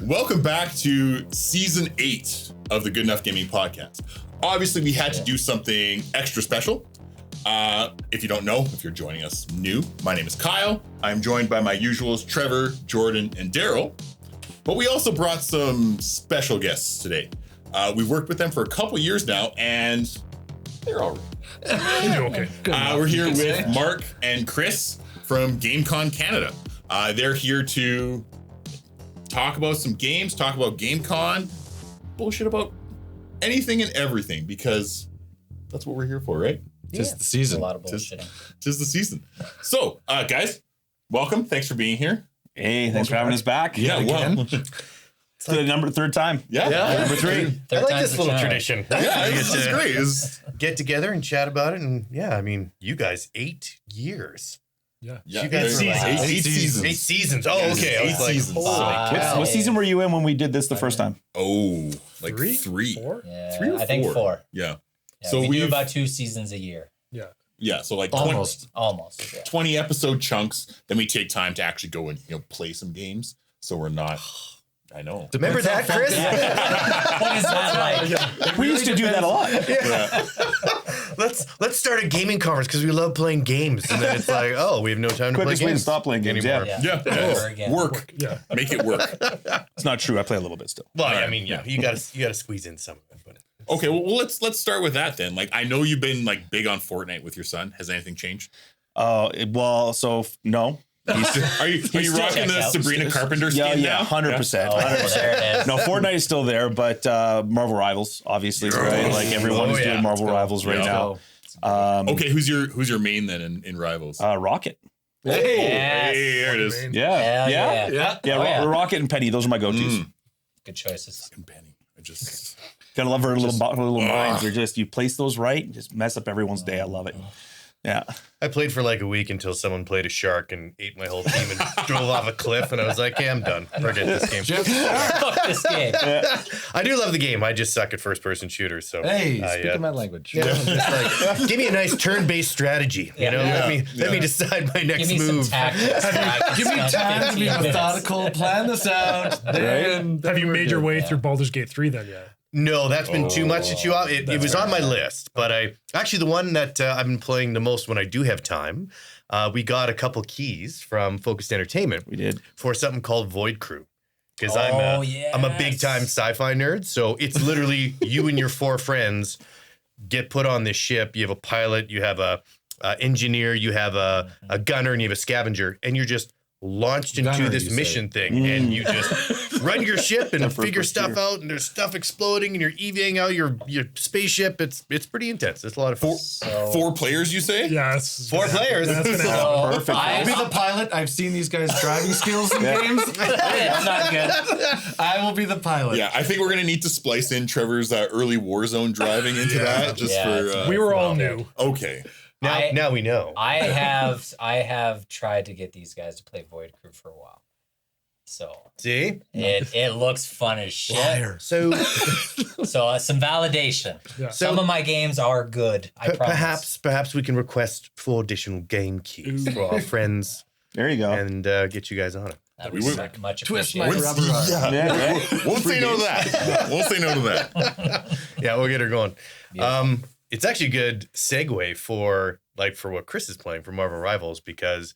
Welcome back to season 8 of the Good Enough Gaming Podcast. Obviously, we had to do something extra special. If you don't know, if you're joining us new, my name is Kyle. I'm joined by my usuals, Trevor, Jordan, and Daryl. But we also brought some special guests today. We've worked with them for a couple years now, and they're all right. Okay. We're here with Mark and Chris from GameCon Canada. They're here to talk about some games, talk about GameCon, bullshit about anything and everything, because that's what we're here for, right? Tis the season. A lot of bullshitting. Tis the season. So, guys, welcome. Thanks for being here. Hey, thanks for having us back. Yeah, well, It's the third time. yeah. Number 3. Third I like time's this the little charm. tradition. Yeah, this is great. Get together and chat about it. And yeah, I mean, you guys, 8 years. Yeah. You guys eight were like- seasons. 8 seasons. Oh, Yes, okay. I 8 was like, seasons. holy Wow. cow. What season were you in when we did this the first time? Oh, like three. 4? Yeah, 3 or 4? I think 4. Yeah. Yeah, So we do we've- about 2 seasons a year. Yeah. Yeah, so like Almost. Yeah. 20 episode chunks. Then we take time to actually go and play some games. So we're not. I know. Remember that, Chris? What is that like? We used to do that a lot. Yeah. Let's start a gaming conference because we love playing games. And then it's like, oh, we have no time to play Quickest way to games. stop playing games. anymore. Yeah. Yeah. Yeah. Over again. Work. Yeah. Make it work. It's not true. I play a little bit still. Well, I Right. mean, yeah, you gotta squeeze in some of it. But Okay, well let's start with that then. Like, I know you've been like big on Fortnite with your son. Has anything changed? No. Are you still rocking the checks out. Sabrina Carpenter skin Yeah, now? 100%. Oh, there it is. No, Fortnite is still there, but Marvel Rivals, obviously, right? Like everyone is doing Marvel Rivals right now. Okay, who's your main then in Rivals? Rocket. Yes. Hey, there it is. Hell Yeah. yeah. Yeah, Oh, yeah. Rocket and Penny, those are my go-tos. Good choices. And Penny. I just Gotta love her little minds. They're just, you place those right, and just mess up everyone's day. I love it. Yeah. I played for like a week until someone played a shark and ate my whole team and drove off a cliff. And I was like, okay, I'm done. Forget this game. Fuck this game. I do love the game. I just suck at first-person shooters. So Hey, speaking my language. yeah, just like, give me a nice turn-based strategy. You know, let me decide my next Give me move. some tactics. Give me time to be methodical, plan this out. Then Have you made your way Yeah. through Baldur's Gate 3 then yet? No, that's been too much to chew out. It was on my list, but the one that I've been playing the most when I do have time, we got a couple keys from Focused Entertainment. We did. For something called Void Crew. Because Oh, I'm a big time sci-fi nerd, so it's literally you and your 4 friends get put on this ship. You have a pilot, you have a engineer, you have a gunner, and you have a scavenger, and you're just launched into Gunner, this you mission thing, and you just run your ship and figure stuff out, and there's stuff exploding, and you're EVing out your spaceship. It's pretty intense. It's a lot of fun. 4 players, you say? Yes. 4 players. That's gonna happen. So Perfect. I'll be the pilot. I've seen these guys' driving skills in games. I'm not good. I will be the pilot. Yeah, I think we're gonna need to splice in Trevor's early Warzone driving into that, just Yeah, for. it's- We were all new. Okay. Now we know. I have tried to get these guys to play Void Crew for a while. So See? it looks fun as shit. So So some validation. Yeah. Some of my games are good. I promise. perhaps we can request 4 additional game keys for our friends There you go. and get you guys on it. That We was would- much Twist my appreciated. rubber arm. Yeah. Yeah. Won't say no to that. Won't say no to that. Yeah, we'll get her going. Yeah. It's actually a good segue for what Chris is playing for Marvel Rivals, because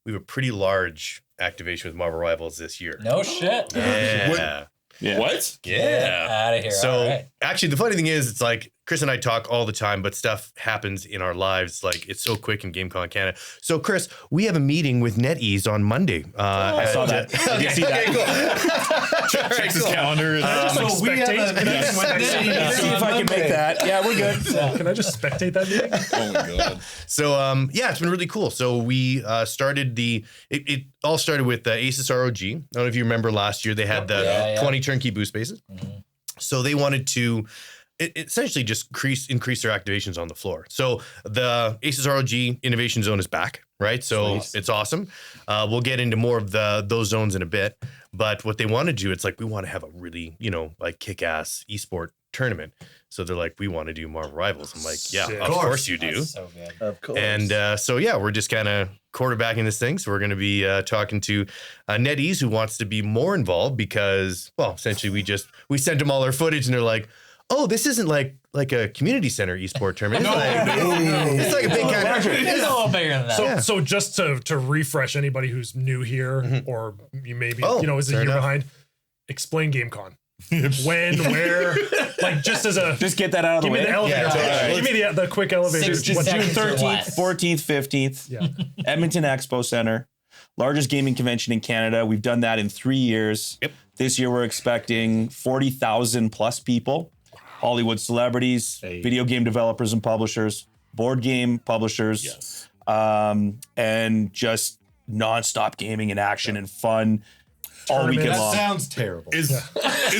we have a pretty large activation with Marvel Rivals this year. No shit. Yeah. Yeah. What? Yeah. Out of here. So All right. actually, the funny thing is, it's like Chris and I talk all the time, but stuff happens in our lives. Like, it's so quick in GameCon Canada. So Chris, we have a meeting with NetEase on Monday. I saw that. I did see that. Checks his calendar. So we have a meeting with Let's see if I can make that. Yeah, we're good. Can I just spectate that meeting? Oh my god. So yeah, it's been really cool. So we started it all started with Asus ROG. I don't know if you remember last year they had the 20 turnkey boost spaces. Mm-hmm. So they wanted to essentially just increase their activations on the floor. So the Asus ROG Innovation Zone is back, right? So it's awesome. We'll get into more of those zones in a bit. But what they want to do, it's like we want to have a really, like kick-ass esport tournament. So they're like, we want to do Marvel Rivals. I'm like, yeah, Sick. of course you do. That's so good. Of course. And so, yeah, we're just kind of quarterbacking this thing. So we're going to be talking to NetEase, who wants to be more involved because, well, essentially we sent them all our footage and they're like, oh, this isn't like a community center esport tournament. It's like a big kind of It's a little bigger than that. So just to refresh anybody who's new here, or you maybe is a fair year enough. behind, explain GameCon. When, where, like just get that out of the give me way. the elevator. Yeah, pitch. Give me the quick elevator. 60 What- June seconds or 13th, less. 14th, 15th, Yeah. Edmonton Expo Center, largest gaming convention in Canada. We've done that in 3 years. Yep. This year we're expecting 40,000 plus people, Hollywood celebrities, video game developers and publishers, board game publishers, Yes. and just nonstop gaming and action and fun all weekend that long. sounds terrible. Is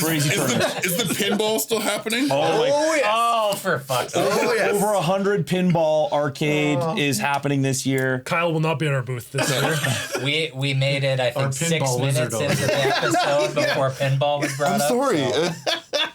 Crazy the pinball still happening? Oh my Oh, for fuck's sake. Over 100 pinball arcade is happening this year. Kyle will not be in our booth this year. We made it, I think, 6 pinball wizard minutes over into the episode before pinball was brought I'm up. sorry. so-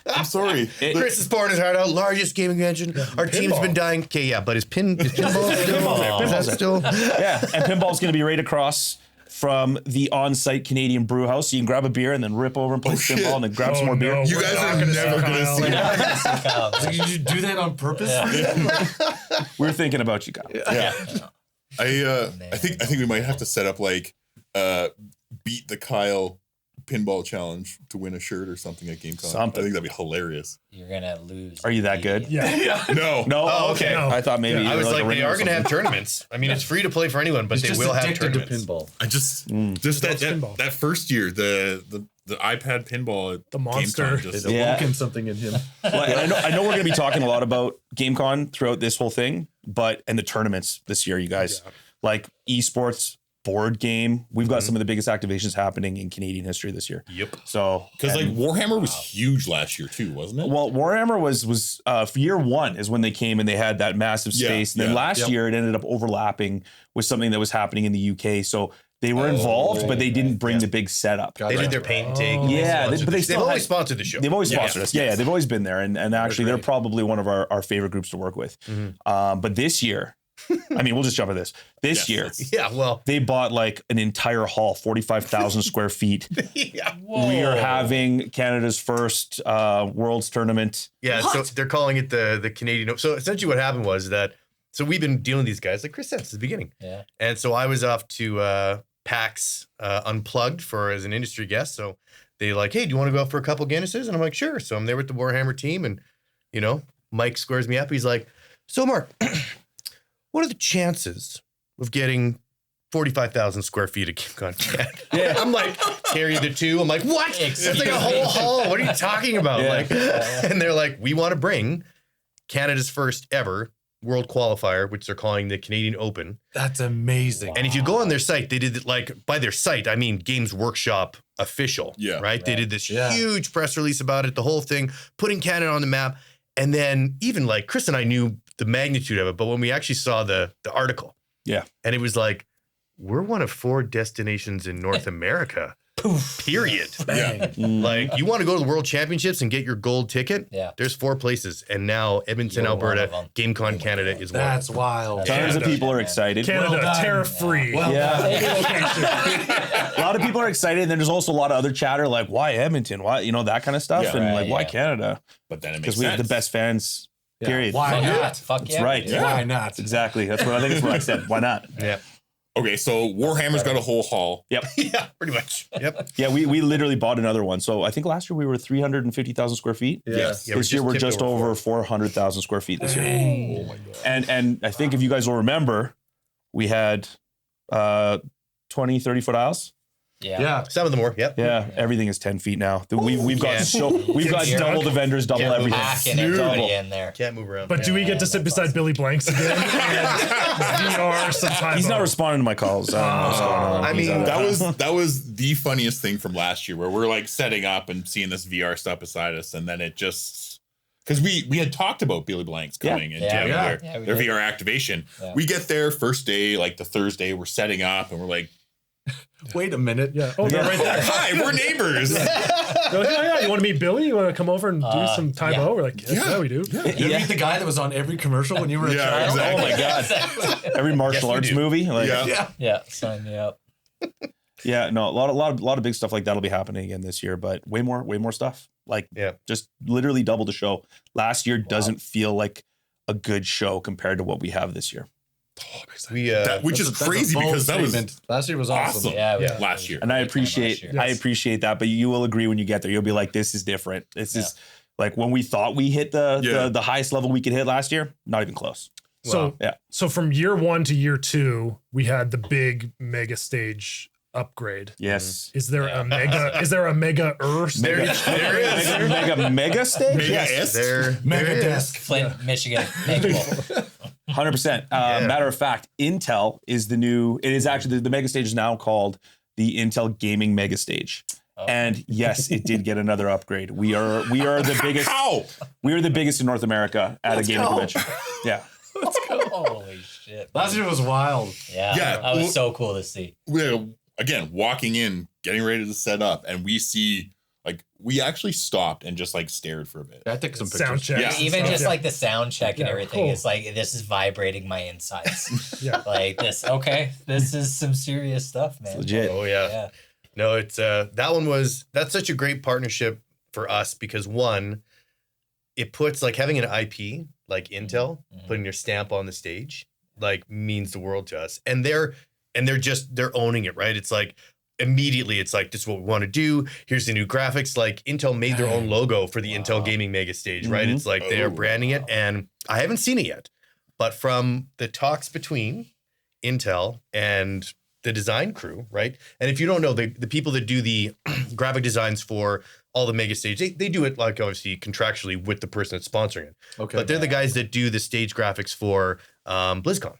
I'm sorry. Chris is pouring his heart out. Largest gaming convention. Our team's Pinball. been dying. Okay, yeah, but is pinball still? Is that still? Yeah, and pinball's going to be right across from the on-site Canadian brew house. So you can grab a beer and then rip over and play shit. pinball and then grab Oh, some more beer. no. You We're guys not are gonna never see going to Kyle. see We're that. not gonna see Kyle there. Did you do that on purpose? Yeah. We're thinking about you, Kyle. Yeah. I think we might have to set up like beat the Kyle pinball challenge to win a shirt or something at GameCon. Something. I think that'd be hilarious. You're gonna lose. Are you that good? Yeah. No. No? Oh, okay. No. I thought maybe Yeah. you I were was like, a they ring or are going to have something. tournaments. I mean, it's free to play for anyone, but He's they just will have addicted to tournaments. pinball. I just Just loves pinball. that first year, the iPad pinball at The monster. GameCon just It's Yeah. awoken something in him. Well, and I know we're going to be talking a lot about GameCon throughout this whole thing, and the tournaments this year, you guys. Yeah. Like esports, board game. We've got some of the biggest activations happening in Canadian history this year. Yep. So, because like and- Warhammer was huge last year too, wasn't it? Well, Warhammer was year one is when they came and they had that massive Yeah, space. And then yeah, last year it ended up overlapping with something that was happening in the UK. So they were involved, but they didn't bring the big setup. They did their paint and take. Yeah, but they They've still always had- sponsored the show. They've always sponsored us. Yeah, they've always been there. And actually, they're great. probably one of our favorite groups to work with. But this year, I mean, we'll just jump at this. This Yes, year, that's- Yeah, well, they bought like an entire hall, 45,000 square feet. yeah. We are having Canada's first Worlds tournament. Yeah, so they're calling it the Canadian. So essentially what happened was that, so we've been dealing with these guys, like Chris said, since the beginning. Yeah. And so I was off to PAX Unplugged as an industry guest. So they like, hey, do you want to go out for a couple Guinnesses? And I'm like, sure. So I'm there with the Warhammer team and, Mike squares me up. He's like, so Mark, what are the chances of getting 45,000 square feet of GameCon? Yeah. I'm like, carry the two. I'm like, what? It's like a whole hall. What are you talking about? Yeah. Like, and they're like, we want to bring Canada's first ever world qualifier, which they're calling the Canadian Open. That's amazing. And if you go on their site, they did it like by their site, I mean Games Workshop official. Yeah. Right. They did this Yeah. huge press release about it, the whole thing, putting Canada on the map. And then even like Chris and I knew the magnitude of it, but when we actually saw the article, Yeah. and it was like, we're one of 4 destinations in North America. Period. Yeah. Like, you want to go to the World Championships and get your gold ticket? Yeah. There's 4 places. And now Edmonton, You're one Alberta, of them. GameCon Canada is one. That's wild. Tons of Canada. people are excited. Canada, Well done. tariff-free. Well, Yeah. A lot of people are excited. And then there's also a lot of other chatter like, why Edmonton? Why, that kind of stuff. Yeah. and Right, like, why yeah. Canada? But then it makes Because we have the sense. best fans, period. Why Fuck yeah. not? Fuck That's yeah. right. Yeah. Why not? Exactly. That's what I think. That's what I said. Why not? Yeah. Okay, so Warhammer's got a whole hall. Yep. Yeah, pretty much. Yep. Yeah, we literally bought another one. So I think last year we were 350,000 square feet. Yes. Yeah, This year we're tipped just over 400,000 square feet this year. Oh my god. And I think if you guys will remember, we had 20, 30 foot aisles. Yeah. Yeah. Some of them were. Yep. Yeah, everything is 10 feet now. We've got Yeah. we've got You're double the vendors, double Yeah, everything. Hacking everybody Double. in there. Can't move around. But do we get to sit beside Billy Blanks again? And VR sometime. He's not responding to my calls. I don't know what's going on. I He's mean, out of- That was the funniest thing from last year, where we're like setting up and seeing this VR stuff beside us, and then it just because we had talked about Billy Blanks coming and Yeah. doing Yeah. Yeah, we their did. VR activation. Yeah. We get there first day, like the Thursday, we're setting up, and we're like, Wait a minute. Yeah. Oh, they're right there. Hi, we're neighbors. They're like, oh, yeah, you want to meet Billy? You want to come over and do some Taibo? yeah. We're like, yeah, we do. You meet the guy that was on every commercial when you were a Yeah, child? exactly. Oh my God. Every martial Yes, we arts do. movie. Like, Yeah. Yeah, sign me up. yeah, no, a lot of big stuff like that'll be happening again this year, but way more stuff. Like, Yeah. just literally double the show. Last year doesn't feel like a good show compared to what we have this year. We Which is That's a crazy bold because that was statement. Last year was awesome. awesome. Yeah, Yeah. last year. And I Great time last appreciate year. Yes. I appreciate that, but you will agree when you get there. You'll be like, this is different. This is like when we thought we hit the highest level we could hit last year, not even close. So, Yeah. so from year 1 to year 2, we had the big mega stage upgrade. Yes. Is there a mega? Is there a mega there is Mega stage? Mega Yes. S? there Mega is. desk. Flint, Michigan. Thankful. 100%. Matter of fact, Intel is the new, it is actually, the mega stage is now called the Intel Gaming Mega Stage. Oh. And yes, it did get another upgrade. We are the biggest. How? We are the biggest in North America at a gaming convention. Yeah. Holy shit. Last year was wild. Yeah, Yeah, that was well- so cool to see. We're again walking in, getting ready to set up, and we see like we actually stopped and just like stared for a bit. I took some sound pictures. check? Yeah. Even Stuff, just yeah. like the sound check and Yeah, everything, cool. it's like this is vibrating my insides. Yeah. Like this, okay, this is some serious stuff, man. Legit. Oh yeah. Yeah. No, it's that's such a great partnership for us because one, it puts like having an IP like Intel, putting your stamp on the stage, like means the world to us. And they're owning it, right? It's like immediately it's like, this is what we want to do. Here's the new graphics. Like Intel made their own logo for the Intel Gaming Mega Stage, right? Mhm. It's like they are branding it. And I haven't seen it yet, but from the talks between Intel and the design crew, right? And if you don't know, the people that do the graphic designs for all the mega stage, they do it like obviously contractually with the person that's sponsoring it. Okay. But they're the guys that do the stage graphics for BlizzCon,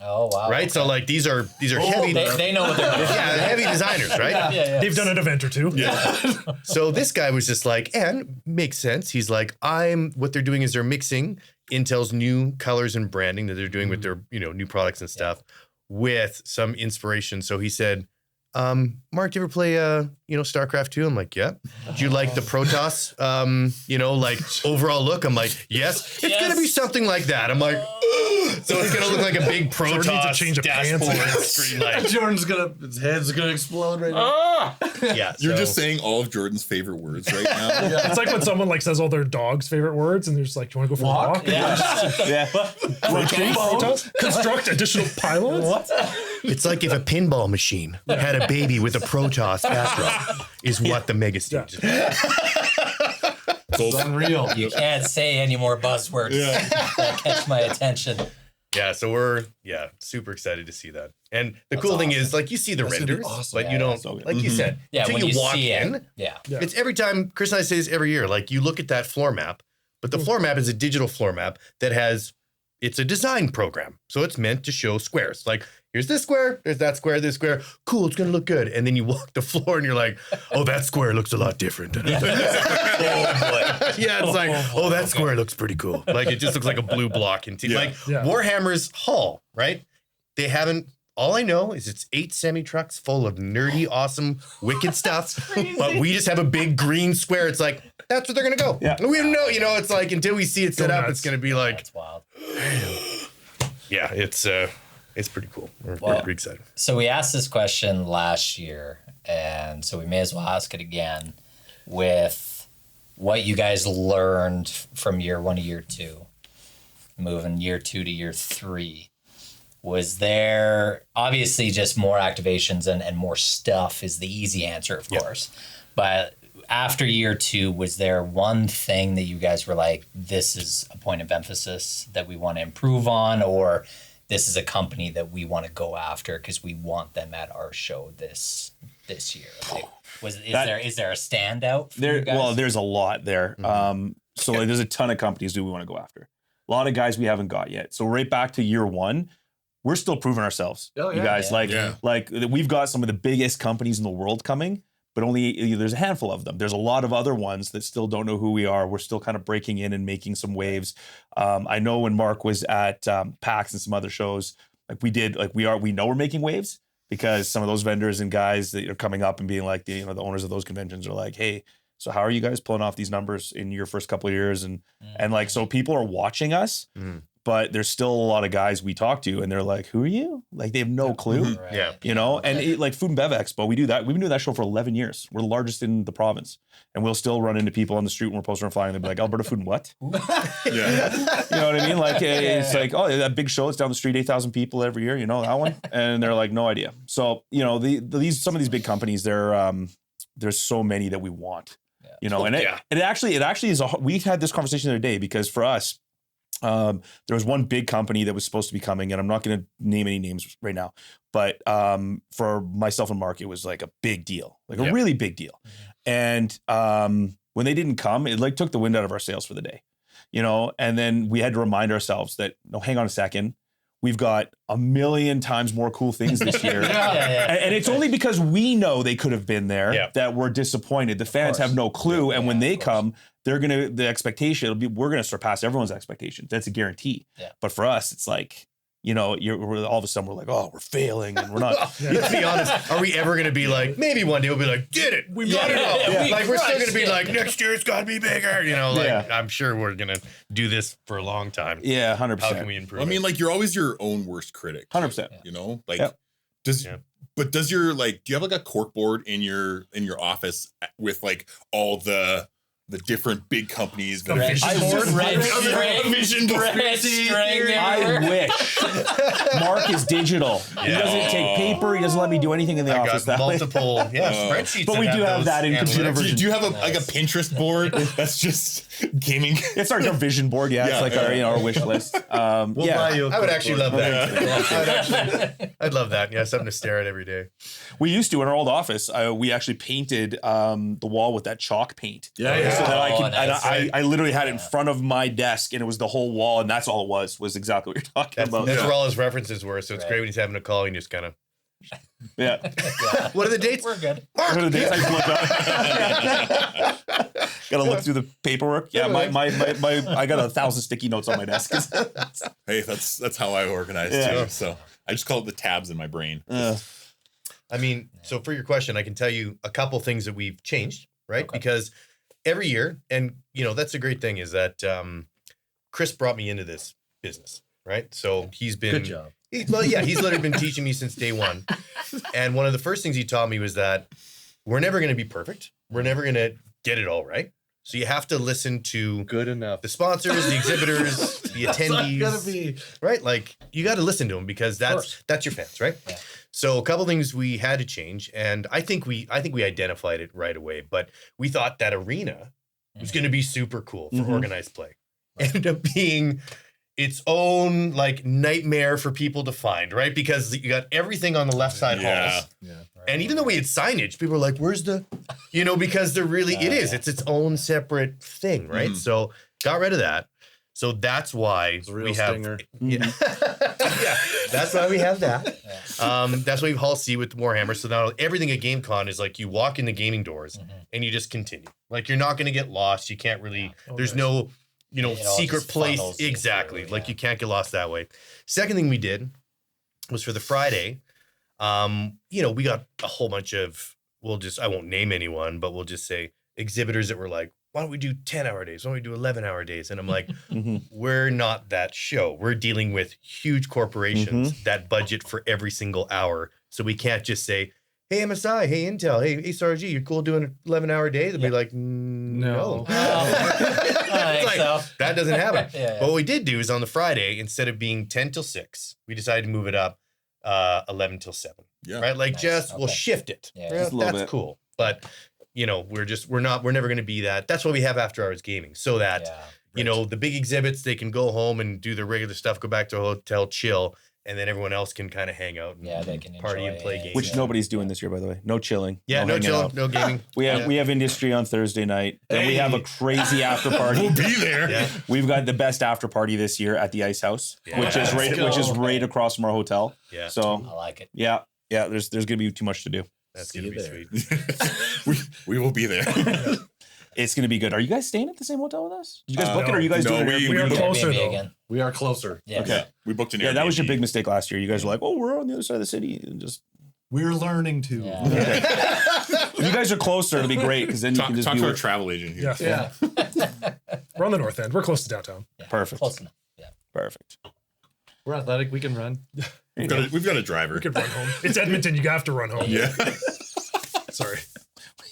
Oh wow. right? So like these are heavy, They know what they're doing. yeah, heavy designers, right? Yeah, yeah. They've done an event or two. Yeah. So this guy was just like, and makes sense. He's like, what they're doing is they're mixing Intel's new colors and branding that they're doing with their, new products and stuff with some inspiration. So he said, Mark, do you ever play, StarCraft 2? I'm like, yeah. Do you like the Protoss, like overall look? I'm like, yes. It's going to be something like that. I'm like, so it's going to look like a big Sort of needs a Protoss change of pants. dashboard screen. Like, Jordan's his head's gonna explode right now. yeah. You're so- just saying all of Jordan's favorite words right now. It's like when someone like says all their dog's favorite words, and they're just like, "Do you want to go for a walk?" Yeah. Construct additional pylons. What? It's like if a pinball machine had a baby with a Protoss backdrop, is what the mega stage is. It's unreal. You can't say any more buzzwords that catch my attention. Yeah, so we're super excited to see that. And the cool thing is, like, you see the That's gonna be renders, awesome. but Yeah, you don't, so good. like you said, Yeah, until when you walk see in. it. Yeah. Yeah. It's every time, Chris and I say this every year, like you look at that floor map, but the floor map is a digital floor map that it's a design program. So it's meant to show squares. Like, here's this square, there's that square, this square. Cool, it's going to look good. And then you walk the floor and you're like, oh, that square looks a lot different. Oh boy. Yeah, it's like, oh, that square looks pretty cool. Like, it just looks like a blue block. Like, Yeah. Warhammer's Hall, right? They haven't, all I know is it's 8 semi-trucks full of nerdy, awesome, wicked stuff. But we just have a big green square. It's like, that's what they're going to go. Yeah. And we know, it's like, until we see it set up, nuts. it's going to be like, That's wild. yeah, it's pretty cool. We're Well, pretty excited. So we asked this question last year, and so we may as well ask it again with what you guys learned from year 1 to year 2, moving year 2 to year 3. Was there obviously just more activations and more stuff is the easy answer, of course. But after year 2, was there one thing that you guys were like, this is a point of emphasis that we want to improve on, or this is a company that we want to go after because we want them at our show this year? Like, is there a standout for you guys? Well, there's a lot there. So like, there's a ton of companies that we want to go after. A lot of guys we haven't got yet. So right back to year 1, we're still proving ourselves. Oh, You yeah. guys, Yeah. like we've got some of the biggest companies in the world coming, but only there's a handful of them. There's a lot of other ones that still don't know who we are. We're still kind of breaking in and making some waves. I know when Mark was at PAX and some other shows, like we know we're making waves. because some of those vendors and guys that are coming up and being like the owners of those conventions are like, hey, so how are you guys pulling off these numbers in your first couple of years? And like, so people are watching us, but there's still a lot of guys we talk to and they're like, who are you? Like they have no clue, Yeah. and like Food and Bev Expo, we do that. We've been doing that show for 11 years. We're the largest in the province, and we'll still run into people on the street when we're posting and flying. They'll be like, Alberta Food and what? Yeah. You know what I mean? Like it's like, oh, that big show, it's down the street, 8,000 people every year, that one? And they're like, no idea. So, some of these big companies, there's so many that we want. And it actually is we had this conversation the other day because for us, there was one big company that was supposed to be coming, and I'm not going to name any names right now, but for myself and Mark, it was like a big deal, like a really big deal. And when they didn't come, it like took the wind out of our sails for the day, and then we had to remind ourselves that, no, hang on a second. We've got 1 million times more cool things this year. And it's only because we know they could have been there that we're disappointed. The fans have no clue. And when they come, the expectation, we're going to surpass everyone's expectations. That's a guarantee. Yeah. But for us, it's like, we're all of a sudden we're like, oh, we're failing and we're not. Let's be honest. Are we ever going to be like, maybe one day we'll be like, did it. We got it all. Like we're still going to be like, next year it's got to be bigger. I'm sure we're going to do this for a long time. Yeah, 100%. How can we improve? I mean, like you're always your own worst critic. 100%. Does your do you have like a cork board in your office with like all the different big companies? I wish. Mark is digital. He doesn't take paper. He doesn't let me do anything in the office. Got multiple spreadsheets. But we do have that in computer version. Do you have a Pinterest board that's just gaming? It's our vision board. Yeah, it's like our wish list. I would actually love that. I'd love that. Yeah, something to stare at every day. We used to in our old office. We actually painted the wall with that chalk paint. So that I literally had it in front of my desk, and it was the whole wall, and that's all it was exactly what you're talking about. That's where all his references were. So it's great when he's having a call and you just kind of. What are the dates? We're good. What are the dates? I just look up. Gotta look through the paperwork. Yeah, my I got 1,000 sticky notes on my desk. Hey, that's how I organize too. So I just call it the tabs in my brain. I mean, so for your question, I can tell you a couple things that we've changed, right? Okay. Because every year, and that's a great thing, is that Chris brought me into this business, right? So he's been good job. He's literally been teaching me since day one. And one of the first things he taught me was that we're never going to be perfect. We're never going to get it all right. So you have to listen to good enough the sponsors, the exhibitors, the attendees, right? Like you got to listen to them because that's your fans, right? Yeah. So a couple things we had to change, and I think we identified it right away. But we thought that arena was going to be super cool for organized play. Ended up being its own like nightmare for people to find, right? Because you got everything on the left side halls. Yeah. And even though we had signage, people were like, where's the, because there really, it's its own separate thing, right? Mm-hmm. So got rid of that. So that's why we have, that's why we have that. That's why we have Hall C with Warhammer. So now everything at GameCon is like you walk in the gaming doors and you just continue. Like you're not going to get lost. You can't really, there's no, secret place. Exactly. Like you can't get lost that way. Second thing we did was for the Friday, we got a whole bunch of, I won't name anyone, but we'll just say exhibitors that were like, why don't we do 10-hour days? Why don't we do 11-hour days? And I'm like, we're not that show. We're dealing with huge corporations that budget for every single hour. So we can't just say, hey, MSI, hey, Intel, hey, SRG, you're cool doing an 11-hour day? They'll be like, no. That doesn't happen. But what we did do is on the Friday, instead of being 10 till 6, we decided to move it up 11 till 7. Yeah. Right? Like we'll shift it. Yeah. That's cool. But we're never going to be that. That's why we have after hours gaming, so that, the big exhibits, they can go home and do their regular stuff, go back to a hotel, chill, and then everyone else can kind of hang out and they can party and play games. Which nobody's doing this year, by the way. No chilling. Yeah, no chilling, no gaming. We have industry on Thursday night. Then we have a crazy after party. We'll be there. Yeah. We've got the best after party this year at the Ice House, which is right across from our hotel. Yeah. So I like it. Yeah. Yeah, there's gonna be too much to do. That's gonna be sweet. we will be there. It's gonna be good. Are you guys staying at the same hotel with us? Did you guys book it, or are you guys doing it? We are closer though. We are closer. Yes. Okay. We booked an Airbnb. Yeah, that was your big mistake last year. You guys were like, "Oh, we're on the other side of the city," and just We're learning to. Yeah. You guys are closer. It'll be great because then you can just Talk be to our with, travel agent here. Yeah. Yeah. We're on the north end. We're close to downtown. Yeah. Perfect. Close enough. Yeah. Perfect. We're athletic. We can run. We've got a driver. We could run home. It's Edmonton. You have to run home. Yeah. Sorry.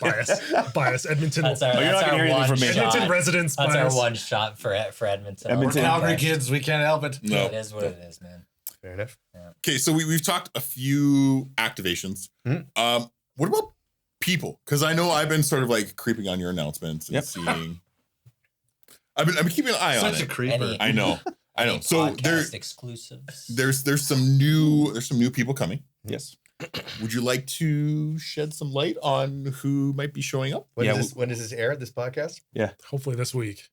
Bias. Edmonton. That's our, Oh, you're not that's gonna our hear anything one from me. shot. Edmonton residents. That's bias. our one shot for Edmonton. Edmonton. We're Calgary kids. We can't help it. No. It is what it is, man. Fair enough. Okay, so we've talked a few activations. What about people? Because I know I've been sort of like creeping on your announcements and seeing. I've been keeping an eye on Such a it. creeper. I know. So Podcast exclusives. there's some new people coming. Yes. Would you like to shed some light on who might be showing up? When Yeah, does this air? This podcast? Hopefully this week.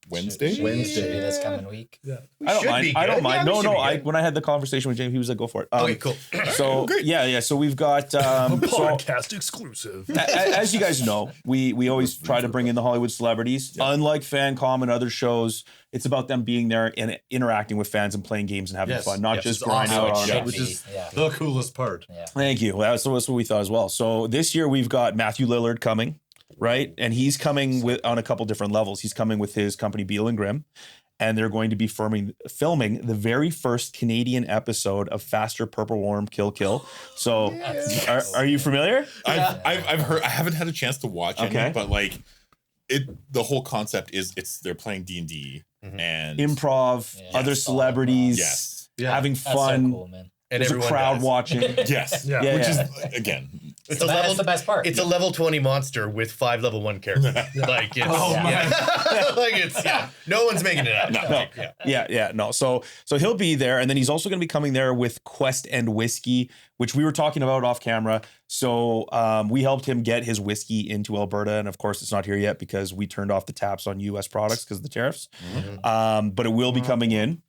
Wednesday? Should be this coming week. Yeah. I don't Should mind. be I don't good. mind. Yeah, we No, should no. be good. When I had the conversation with James, he was like, "Go for it." Okay, cool. So Great. yeah. So we've got so Podcast exclusive. as you guys know, we always try to bring in the Hollywood celebrities. Yeah. Unlike FanCom and other shows, it's about them being there and interacting with fans and playing games and having Yes. fun, not Yes, just it's grinding awesome. out on. Should Which be. is Yeah. the coolest part. Yeah. Thank you. That's what we thought as well. So this year we've got Matthew Lillard coming, right? And he's coming with on a couple different levels. He's coming with his company Beal and Grimm, and they're going to be filming the very first Canadian episode of Faster, Purple Worm, Kill Kill. So are you familiar? I've heard. I haven't had a chance to watch Okay. it, but like the whole concept is they're playing D&D and Improv, Yeah. other Yes. celebrities, yes, Yeah. having That's fun. so cool, man. And There's a everyone crowd does. watching. yes, Yeah. Yeah, which yeah. is again. It's That's a level. the best part. It's a level 20 monster with 5 level 1 characters. Like it's Oh, yeah. Like it's no one's making it up. No. Yeah. No. So he'll be there, and then he's also going to be coming there with Quest and Whiskey, which we were talking about off camera. So we helped him get his whiskey into Alberta, and of course, it's not here yet because we turned off the taps on U.S. products because of the tariffs. But it will be coming in,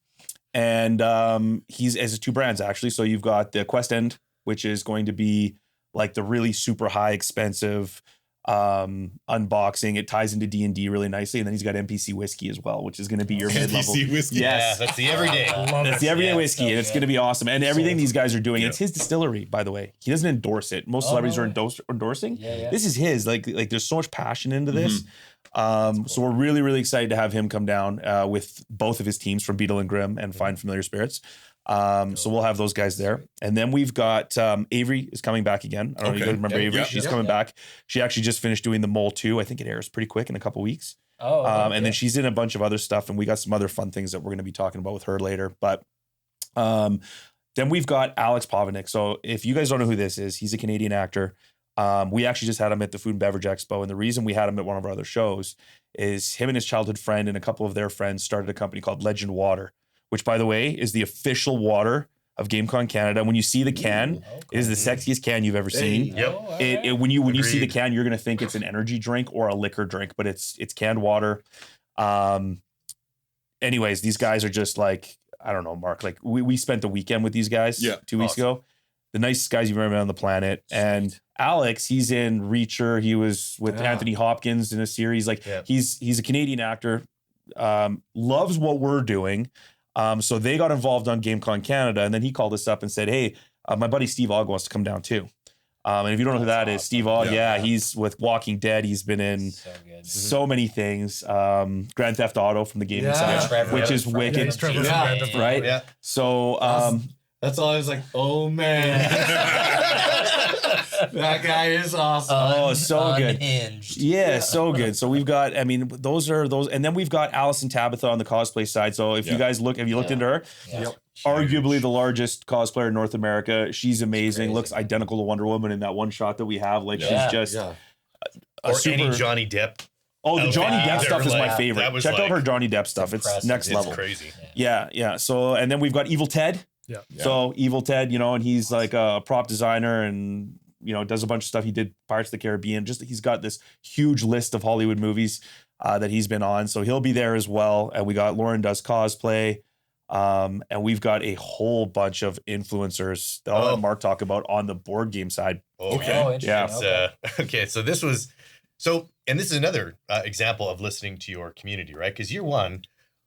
and he's as 2 brands actually. So you've got the Quest End, which is going to be like the really super high expensive unboxing. It ties into D&D really nicely, and then he's got NPC whiskey as well, which is going to be your mid-level. NPC whiskey. Yes. That's the everyday. Love That's it. the everyday Yeah, whiskey, so and it's good. going to be awesome. And everything these guys are doing, Yeah. it's his distillery, by the way. He doesn't endorse it. Most Oh, celebrities no are way. endorsing. Yeah. This is his. Like there's so much passion into this. So we're really, really excited to have him come down with both of his teams from Beetle and Grimm and Find Familiar Spirits. So we'll have those guys there. And then we've got Avery is coming back again. I don't know if you guys remember Avery. Yeah. She's Yeah. coming back. She actually just finished doing the Mole 2. I think it airs pretty quick in a couple weeks. Oh. And then she's in a bunch of other stuff, and we got some other fun things that we're going to be talking about with her later. But then we've got Alex Povenick. So if you guys don't know who this is, he's a Canadian actor. We actually just had him at the Food and Beverage Expo, and the reason we had him at one of our other shows is him and his childhood friend and a couple of their friends started a company called Legend Water, which, by the way, is the official water of GameCon Canada. When you see the can, it is the sexiest can you've ever seen. Yep. When you see the Agreed. can, you're gonna think it's an energy drink or a liquor drink, but it's canned water. Anyways, these guys are just like, I don't know, Mark. Like we spent the weekend with these guys 2 weeks ago. The nicest guys you've ever met on the planet. And Alex, he's in Reacher. He was with Anthony Hopkins in a series. Like he's a Canadian actor. Loves what we're doing. So they got involved on GameCon Canada, and then he called us up and said, "Hey, my buddy Steve Ogg wants to come down too." And if you don't know who that is, Steve Ogg, he's with Walking Dead. He's been in so many things. Grand Theft Auto from the gaming side, Trevor, which is Trevor. wicked, It's Trevor from Yeah. Grand Theft Auto. right? Yeah. So That's all I was like, oh man. That guy is awesome. oh, so good. Unhinged. Yeah, so good. So we've got, I mean, those, and then we've got Allison Tabitha on the cosplay side. So if you guys look, have you looked into her? Yeah. Arguably the largest cosplayer in North America. She's amazing. crazy. Looks identical to Wonder Woman in that one shot that we have. Like Yeah. she's just Yeah. a Or super. any Johnny Depp. Oh, the Johnny outfit Depp either. stuff is my Like, favorite. that was Check out like- her Johnny Depp stuff. It's impressive. next It's level. crazy. Yeah. So, and then we've got Evil Ted. Yeah. So Evil Ted, and he's like a prop designer and, does a bunch of stuff. He did Pirates of the Caribbean. Just he's got this huge list of Hollywood movies that he's been on. So he'll be there as well. And we got Lauren does cosplay. And we've got a whole bunch of influencers that I'll let Mark talk about on the board game side. Okay. Oh, interesting. Yeah. Okay. Okay. So this was and this is another example of listening to your community, right? Because year one,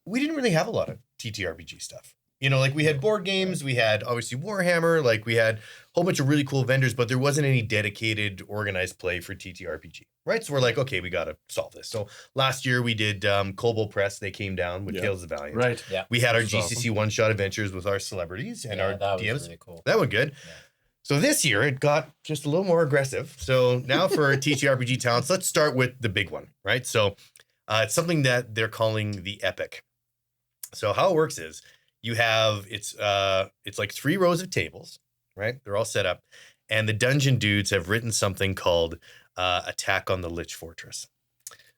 we didn't really have a lot of TTRPG stuff. You know, like we had board games, we had obviously Warhammer, like we had a whole bunch of really cool vendors, but there wasn't any dedicated organized play for TTRPG, right? So we're like, okay, we got to solve this. So last year we did Kobold Press. They came down with Tales of Valiant. Right. Yeah. We had our That's GCC one-shot adventures with our celebrities and our that was DMs. really cool. That went good. Yeah. So this year it got just a little more aggressive. So now for TTRPG talents, let's start with the big one, right? So it's something that they're calling the Epic. So how it works is you have it's like 3 rows of tables, right? They're all set up, and the dungeon dudes have written something called Attack on the Lich Fortress.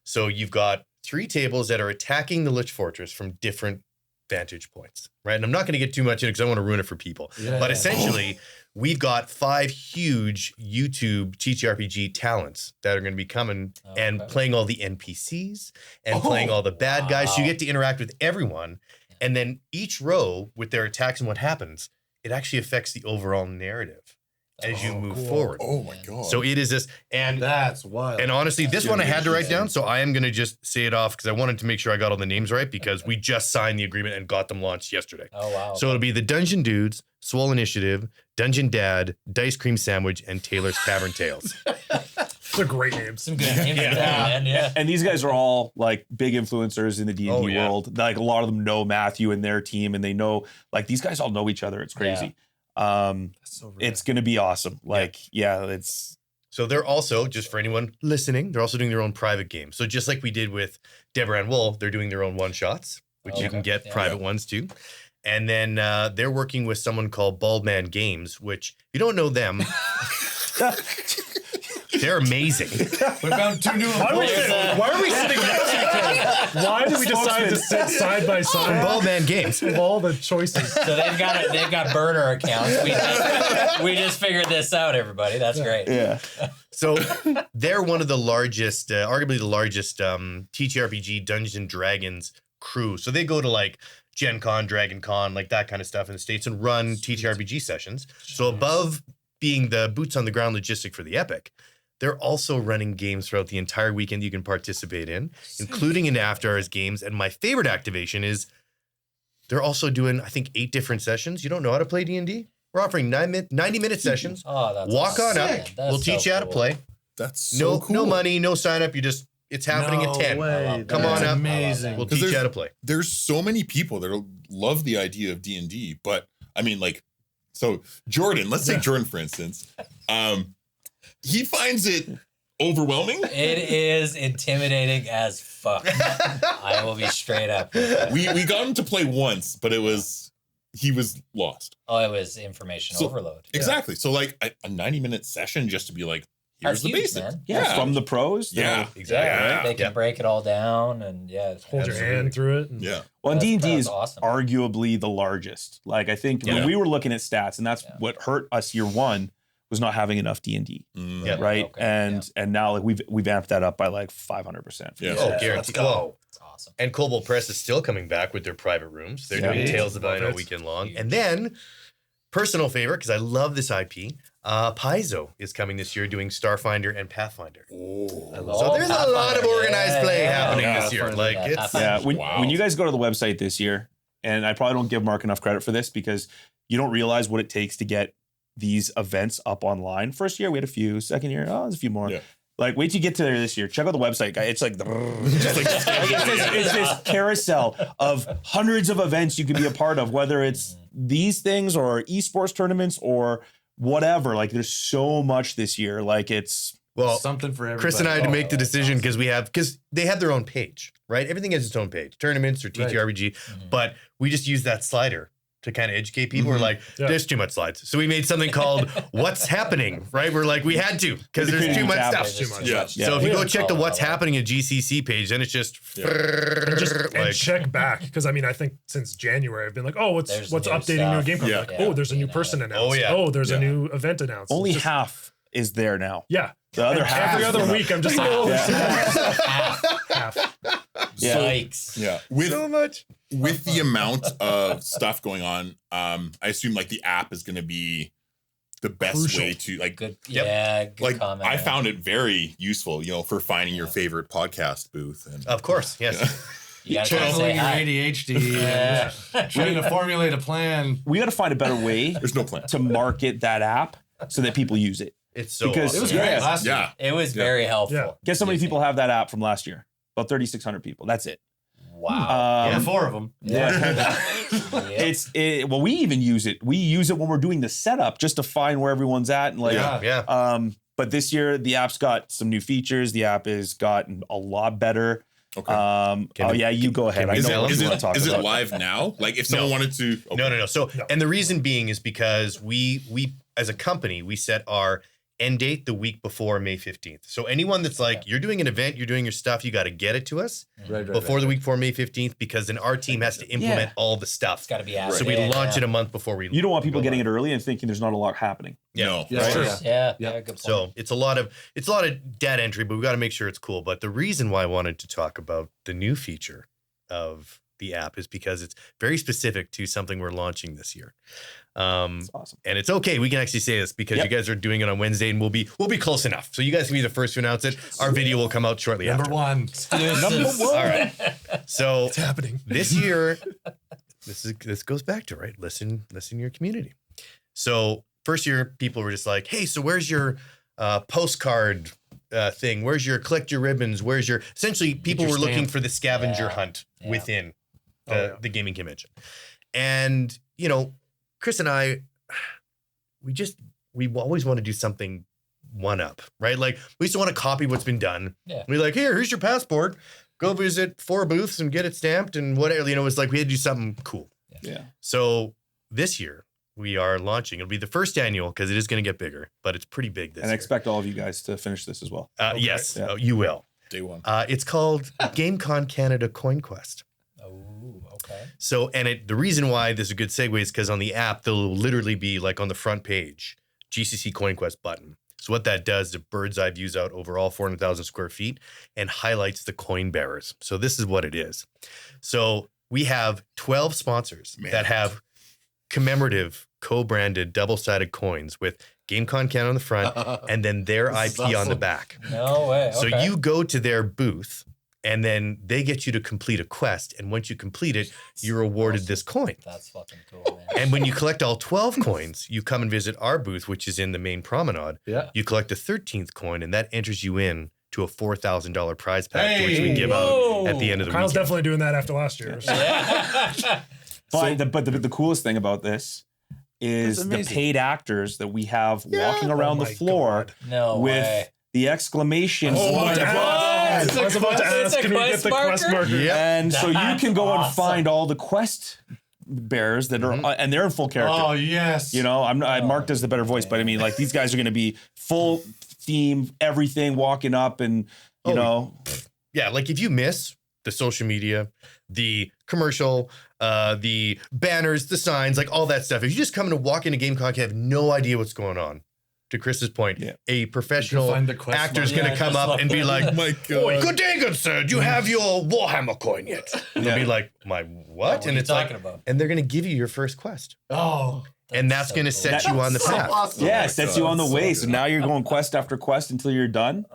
So you've got 3 tables that are attacking the Lich Fortress from different vantage points, right? And I'm not going to get too much in it because I don't want to ruin it for people. Yeah. But essentially, we've got 5 huge YouTube TTRPG talents that are going to be coming and playing all the NPCs and playing all the bad guys. So you get to interact with everyone. And then each row with their attacks and what happens, it actually affects the overall narrative as you move forward. Oh my god! So it is this, and That's wild. and honestly, this one I had to write down, so I am going to just say it off because I wanted to make sure I got all the names right because we just signed the agreement and got them launched yesterday. Oh, wow. So it'll be the Dungeon Dudes, Swole Initiative, Dungeon Dad, Dice Cream Sandwich, and Taylor's Tavern Tales. They're great names. Some good names, man. Yeah. And these guys are all like big influencers in the D&D Oh, yeah. world. Like a lot of them know Matthew and their team, and they know like these guys all know each other. It's crazy. That's so rad. It's gonna be awesome. Like, it's So they're also, just for anyone listening, they're also doing their own private games. So just like we did with Deborah and Wool, they're doing their own one-shots, which you can get private ones too. And then they're working with someone called Bald Man Games, which if you don't know them, they're amazing. We found 2 new Why are we sitting next to each other? Why did we decide to sit side by side? Bald Man Games. Of all the choices. So they've got burner accounts. We just figured this out, everybody. That's great. yeah. So they're one of the largest, arguably the largest TTRPG Dungeons and Dragons crew. So they go to like Gen Con, Dragon Con, like that kind of stuff in the States and run TTRPG sessions. So above being the boots on the ground logistic for the Epic, they're also running games throughout the entire weekend you can participate in, including in after hours games. And my favorite activation is they're also doing, I think, 8 different sessions. You don't know how to play D&D? We're offering 90-minute sessions. Oh, that's Walk on up. sick. That's We'll teach so you how to cool. play. That's so cool. No money, no sign up. It's happening at 10. Way. Come That's on up. Amazing. We'll 'Cause teach you there's- how to play. There's so many people that love the idea of D&D, but I mean, like, so Jordan, let's take Jordan for instance. He finds it overwhelming. It is intimidating as fuck. I will be straight up with that. We got him to play once, but he was lost. Oh, it was information overload. Exactly. So like a 90-minute session just to be like, here's That's the huge, basics. man. Yeah. From the pros. Yeah. Exactly. Yeah. They can break it all down and Hold your hand through it. And Yeah. Well, and That's- D&D that's is awesome. arguably the largest. Like I think when we were looking at stats, and that's what hurt us year one was not having enough D&D, Mm. Yeah. right? Okay, And now like we've amped that up by like 500%. Yeah. Oh, Let's guaranteed. go. Whoa. It's awesome. And Kobold Press is still coming back with their private rooms. They're Yeah. doing Tales of Valiant all Love it. weekend long. And then, personal favorite, because I love this IP, Paizo is coming this year doing Starfinder and Pathfinder. Oh. So there's a lot of organized play happening Yeah. this year. Yeah. Like Yeah. it's Yeah, Wow. when you guys go to the website this year, and I probably don't give Mark enough credit for this because you don't realize what it takes to get these events up online. First year we had a few. Second year, there's a few more. Yeah. Like wait till you get to there this year. Check out the website, guys. It's like it's this carousel of hundreds of events you can be a part of, whether it's these things or esports tournaments or whatever. Like there's so much this year. Like it's well, Something for everybody. Chris and I had to make the that's decision because they have their own page, right? Everything has its own page, tournaments or TTRPG, but we just use that slider to kind of educate people. We're like, there's too much slides. So we made something called What's Happening, right? We're like, we had to because there's too much stuff. Too much. Yeah. So if you go check the Oh, What's Happening at GCC page, then it's just, And like, check back because I mean I think since January I've been like, oh, There's what's new updating new stuff. game? Yeah. Like, Yeah. oh, there's a new Yeah. person announced. Oh, yeah. Oh, there's Yeah. a new event announced. only It's just- half is there now. Yeah. The other And half every is other not. week I'm just like, oh, there's Half. half. Yeah. Yikes. Yeah. much. With the amount of stuff going on, I assume like the app is going to be the best Crucial. way to like. Good. Yep. Yeah. Good Like comment. I found it very useful, for finding your favorite podcast booth. And Of course, yes. You gotta come say Channeling your hi. ADHD. Yeah. and trying to formulate a plan. We got to find a better way There's no plan. to market that app so that people use it. It's so Because- awesome. It was Yeah. great last year. Yeah. It was very helpful. Yeah. Guess how many people have that app from last year? About 3,600 people. That's it. Wow. Yeah, 4 of them. Yeah. Well, we even use it. We use it when we're doing the setup just to find where everyone's at and like. Yeah. But this year the app's got some new features. The app has gotten a lot better. Okay. You go ahead. I Is know what it, you want to talk is it about. live now? Like if someone wanted to. Okay. No. So, and the reason being is because we as a company, we set our end date the week before May 15th. So anyone that's like, you're doing an event, you're doing your stuff, you got to get it to us before the week before May 15th, because then our team has to implement all the stuff. It's got to be So we launch it a month before we. You don't want people go getting live. it early and thinking there's not a lot happening. No. Yeah, Right. true. Yeah. Yeah. Good point. So it's a lot of data entry, but we got to make sure it's cool. But the reason why I wanted to talk about the new feature of the app is because it's very specific to something we're launching this year. It's awesome. And it's okay. We can actually say this because you guys are doing it on Wednesday, and we'll be close enough. So you guys can be the first to announce it. Our video will come out shortly Number after. 1. All right. So It's happening. this year, this goes back to listen to your community. So first year, people were just like, hey, so where's your postcard thing? Where's your collect your ribbons? Where's your essentially people your were looking stamp. for the scavenger Yeah. hunt Yeah. within yeah. the gaming convention. And Chris and I, we always want to do something one up, right? Like we used to want to copy what's been done. Yeah. We're like, here's your passport. Go visit 4 booths and get it stamped and whatever. It's like we had to do something cool. Yeah. So this year we are launching. It'll be the first annual because it is going to get bigger, but it's pretty big this And I year. expect all of you guys to finish this as well. Yes, Yeah. you will. Day one. It's called GameCon Canada Coin Quest. Oh, okay. So, and the reason why this is a good segue is because on the app, there'll literally be like on the front page, GCC Coin Quest button. So what that does is a bird's eye views out over all 400,000 square feet and highlights the coin bearers. So this is what it is. So we have 12 sponsors that have commemorative co-branded double-sided coins with GameCon Canada on the front and then their This IP is on the awesome. back. No way. So Okay. you go to their booth and then they get you to complete a quest. And once you complete it, you're awarded this coin. That's fucking cool, man. And when you collect all 12 coins, you come and visit our booth, which is in the main promenade. Yeah. You collect the 13th coin, and that enters you in to a $4,000 prize pack, which we Hey! give out at the end of the Kyle's weekend. definitely doing that after last year. So. Yeah. But the coolest thing about this is That's the amazing. paid actors that we have walking around Oh the my floor God. No with way. the exclamation Oh my point. God. I was about to It's ask, a can we get quest the quest marker? marker? Yep. And so you can go and That's find all the quest bearers that are, and they're in full character. Oh, yes. I'm marked as the better voice, but I mean, like these guys are going to be full theme, everything, walking up, and you know, Yeah, like if you miss the social media, the commercial, the banners, the signs, like all that stuff, if you just come in and walk into GameCon, you have no idea what's going on. To Chris's point, a professional find the quest actor's marker. going to come just up and be like, Oh my "Oh, God. good day, good sir. Do you have your Warhammer coin yet?" And they'll be like, "My what?" What are and you it's like, talking about? and they're going to give you your first quest. Oh. And that's so going to cool. set you on the So path. awesome. yeah, my it sets God, you on the that's way. so So good. now you're going quest after quest until you're done,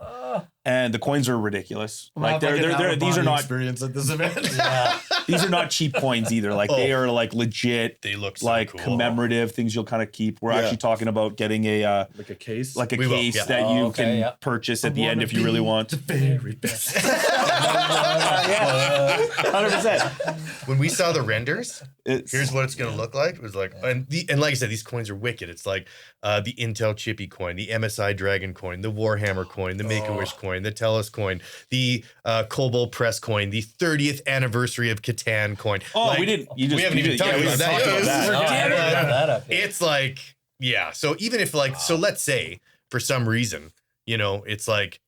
and the coins are ridiculous. Like they're these are not experience at this event. Yeah. these are not cheap coins either. Like they are like legit. They look so like cool. commemorative things you'll kind of keep. We're actually talking about getting a Like a case. like a We will, case yeah. that Oh, you okay, can yeah. purchase at the end if you really want. The very best. 100%. When we saw the renders, here's what it's going to look like. It was like, and like I said, these coins are wicked. It's like the Intel Chippy coin, the MSI Dragon coin, the Warhammer coin, the Make-A-Wish coin, the Tellus coin, the Cobalt Press coin, the 30th anniversary of Catan coin. Oh, Like, we didn't. we haven't even talked about that yet. No, I haven't brought that up yet. It's like, yeah. So even if like, so let's say for some reason, it's like,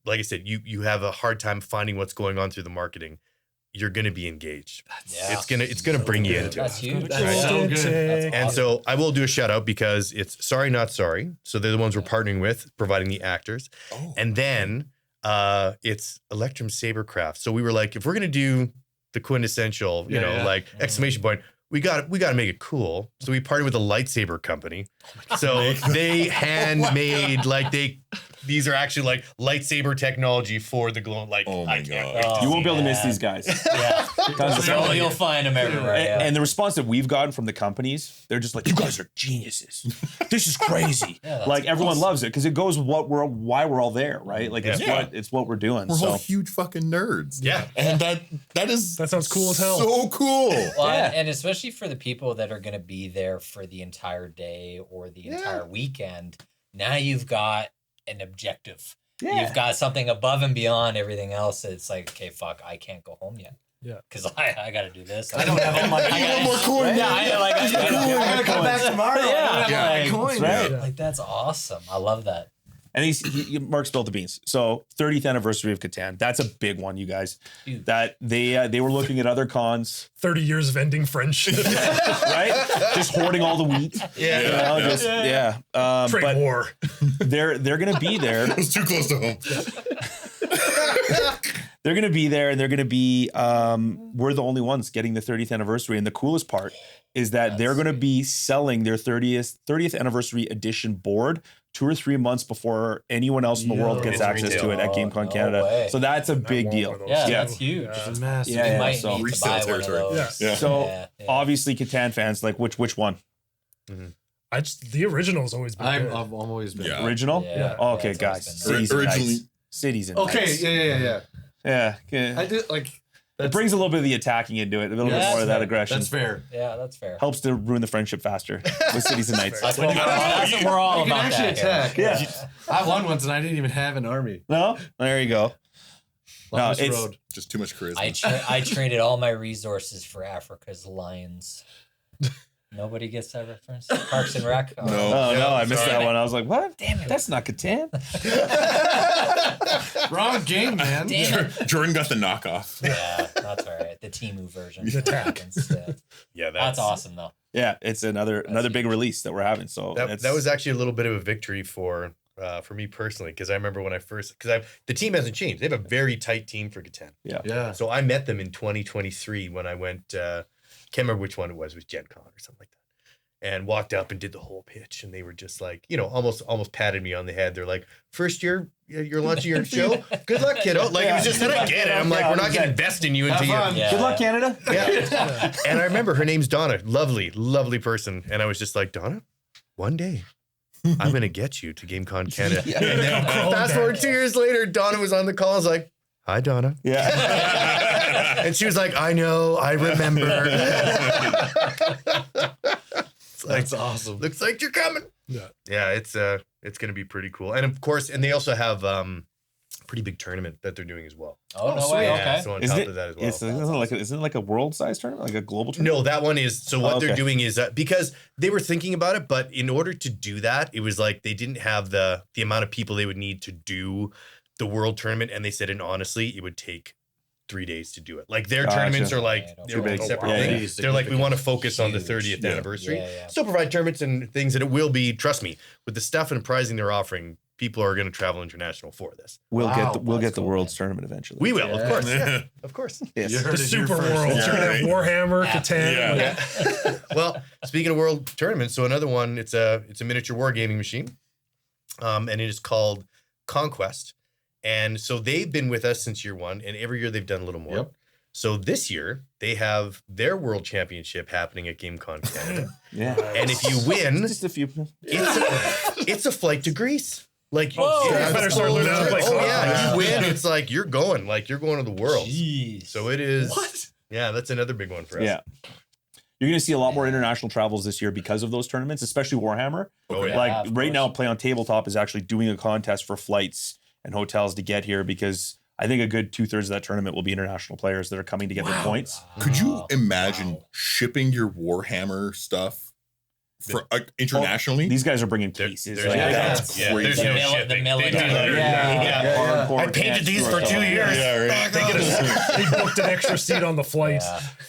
like I said, you have a hard time finding what's going on through the marketing. You're going to be engaged. Yeah. It's gonna bring you into That's it. huge. That's so good. That's And awesome. so I will do a shout out because it's Sorry Not Sorry. So they're the ones we're partnering with, providing the actors. Oh. And then it's Electrum Sabercraft. So we were like, if we're gonna do the quintessential, Yeah. like exclamation point, we got to make it cool. So we partnered with a lightsaber company So they handmade these are actually like lightsaber technology for the glow. Like, Oh my I can't God. wait to You won't see be able to it. miss these guys. Yeah. You'll find them everywhere. And, Yeah. and the response that we've gotten from the companies, they're just like, "You guys are geniuses. This is crazy." Yeah, that's like everyone awesome. loves it because it goes why we're all there, right? Like Yeah. it's what we're doing. We're so all huge fucking nerds. Yeah. And that sounds cool as hell. So cool. Well, Yeah. and especially for the people that are going to be there for the entire day or the entire weekend, now you've got an objective. Yeah. You've got something above and beyond everything else. It's like, okay, fuck, I can't go home yet. Yeah. Because I got to do this. I don't have all my. One more coin. Yeah, I gotta come back tomorrow. Yeah. Yeah. Yeah. Like that's awesome. I love that. And Mark spilled the beans. So 30th anniversary of Catan. That's a big one, you guys. Dude. That they were looking at other cons, 30 years of ending friendship. right? Just hoarding all the wheat. Yeah. You know, just Trade but war. they're gonna be there. It was too close to home. They're gonna be there, and they're gonna be. We're the only ones getting the 30th anniversary, and the coolest part is that they're gonna be selling their 30th anniversary edition board 2 or 3 months before anyone else in the world gets It's access to retail. it at GameCon No Canada. way. So that's a big want deal. one of those. Yeah, Yeah. that's huge. It's massive. Yeah, You might so- need to Resale buy one of territory. those. Yeah. So Yeah. obviously, Catan fans like which one? The original's always been I've good. always been. Yeah. Original? Yeah. Oh, okay, Yeah, it's guys. always Cities and Originally- Knights. Cities and Okay, Knights. yeah. Yeah. I did like. It brings a little bit of the attacking into it, a little bit Yeah, more of that that's aggression. That's fair. Yeah, that's fair. Helps to ruin the friendship faster with Cities and Knights. That's what we're all You can about. actually that here. attack. Yeah. I won once and I didn't even have an army. No? There you go. Longest it's- road. Just too much charisma. I traded all my resources for Africa's lions. Nobody gets that reference? Parks and Rec? Oh. No. Oh, no, I missed sorry. that one. I was like, what? Damn it. That's not Catan. Wrong game, man. Damn it. Jordan got the knockoff. Yeah, that's all right. The Timu version. The attack. Instead. Yeah, That's awesome, though. Yeah, it's another big release that we're having. So That was actually a little bit of a victory for me personally, because I remember when I first, the team hasn't changed. They have a very tight team for Catan. Yeah. So I met them in 2023 when I went, can't remember which one it was Gen Con or something like that. And walked up and did the whole pitch, and they were just like, almost patted me on the head. They're like, "First year, you're launching your show. Good luck, kiddo." Like it was just, and I get it. I'm like, we're not going to invest in you until you. fun. Yeah. Good luck, Canada. Yeah. And I remember her name's Donna, lovely person, and I was just like, Donna, one day. I'm going to get you to GameCon Canada. And then fast forward 2 years later, Donna was on the call. I was like, "Hi, Donna." Yeah. And she was like, "I know, I remember." It's like, That's awesome. looks like you're coming. Yeah. Yeah, it's gonna be pretty cool. And of course, and they also have pretty big tournament that they're doing as well. Oh, no way. Yeah, Okay. so on Isn't top it, of that as well. isn't it like a world size tournament, like a global tournament? No, that one is, so what Oh, okay. they're doing is because they were thinking about it, but in order to do that, it was like they didn't have the amount of people they would need to do the world tournament, and they said, and honestly, it would take 3 days to do it. Like their Gotcha. tournaments are like Right, they're okay. like separate Yeah, yeah. things. They're like, we want to focus on the Huge. 30th Yeah. anniversary. Yeah. Still provide tournaments and things, and it will be, trust me, with the stuff and pricing they're offering, people are going to travel international for this. We'll Wow, get that's the cool, world's man. tournament eventually. We will, of Yeah. course. Yeah. Yeah, of course. Yes. You heard The it here super first. world. Yeah, You're gonna have Warhammer, Yeah. Catan. Yeah. like- Well, speaking of world tournaments, so another one, it's a miniature wargaming machine, and it is called Conquest. And so they've been with us since year one, and every year they've done a little more. Yep. So this year they have their world championship happening at GameCon Canada, Yeah. and if you win, Just a few. it's a flight to Greece. Like, Whoa. yeah, You better start learning how to play oh yeah, Conquest. you win, it's like you're going to the world. Jeez. So it is. What? Yeah, that's another big one for us. Yeah. You're going to see a lot more international travels this year because of those tournaments, especially Warhammer. Oh, yeah. Like Yeah, of right course. now, Play on Tabletop is actually doing a contest for flights and hotels to get here because I think a good 2/3 of that tournament will be international players that are coming to get their points. Could you imagine shipping your Warhammer stuff for internationally? These guys are bringing There- cases. there's like, no- that's yeah, crazy. there's The no mil- shipping. the They military. do that. Yeah. I painted these for 2 years. Yeah, right. They get a- He booked an extra seat on the flight.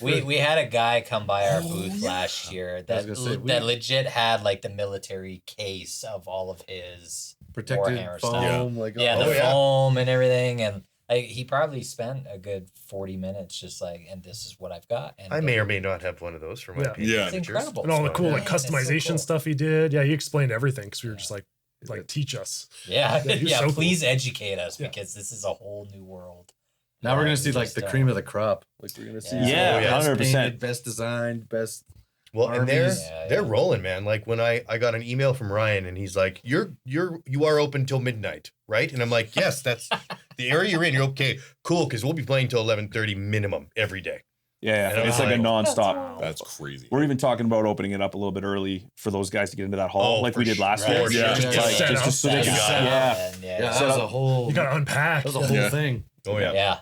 Yeah. We had a guy come by our booth last year that gonna say, that legit had like the military case of all of his Protected Warhammer foam. stuff. Like, yeah, oh, the foam and everything, and He probably spent a good 40 minutes just like, and this is what I've got. And I may or may not have one of those for my painting Yeah. It's pictures. incredible. And all the cool Yeah. like Man, it's so customization cool. stuff he did. Yeah, he explained everything because we were just like teach us. Yeah, Yeah, yeah. he was so cool. Please educate us Yeah. because this is a whole new world. Now we're gonna see We like just the don't- cream of the crop. Like we're gonna see Yeah. Yeah, best 100%. painted, best designed, best. Well, and they're Arby's. they're rolling, man. Like when I got an email from Ryan and he's like, you are open till midnight, right? And I'm like, yes, that's the area you're in. You're okay, cool, because we'll be playing till 11:30 minimum every day. Yeah, And it's like a nonstop. That's crazy. We're even talking about opening it up a little bit early for those guys to get into that hall, Oh, like for we did sure. last Right. year. Yeah. Just, Yeah. like, Set up. just so they can, Set yeah, Yeah, yeah. that was a whole. You got to unpack. That was a whole Yeah. thing. Oh yeah. Yeah.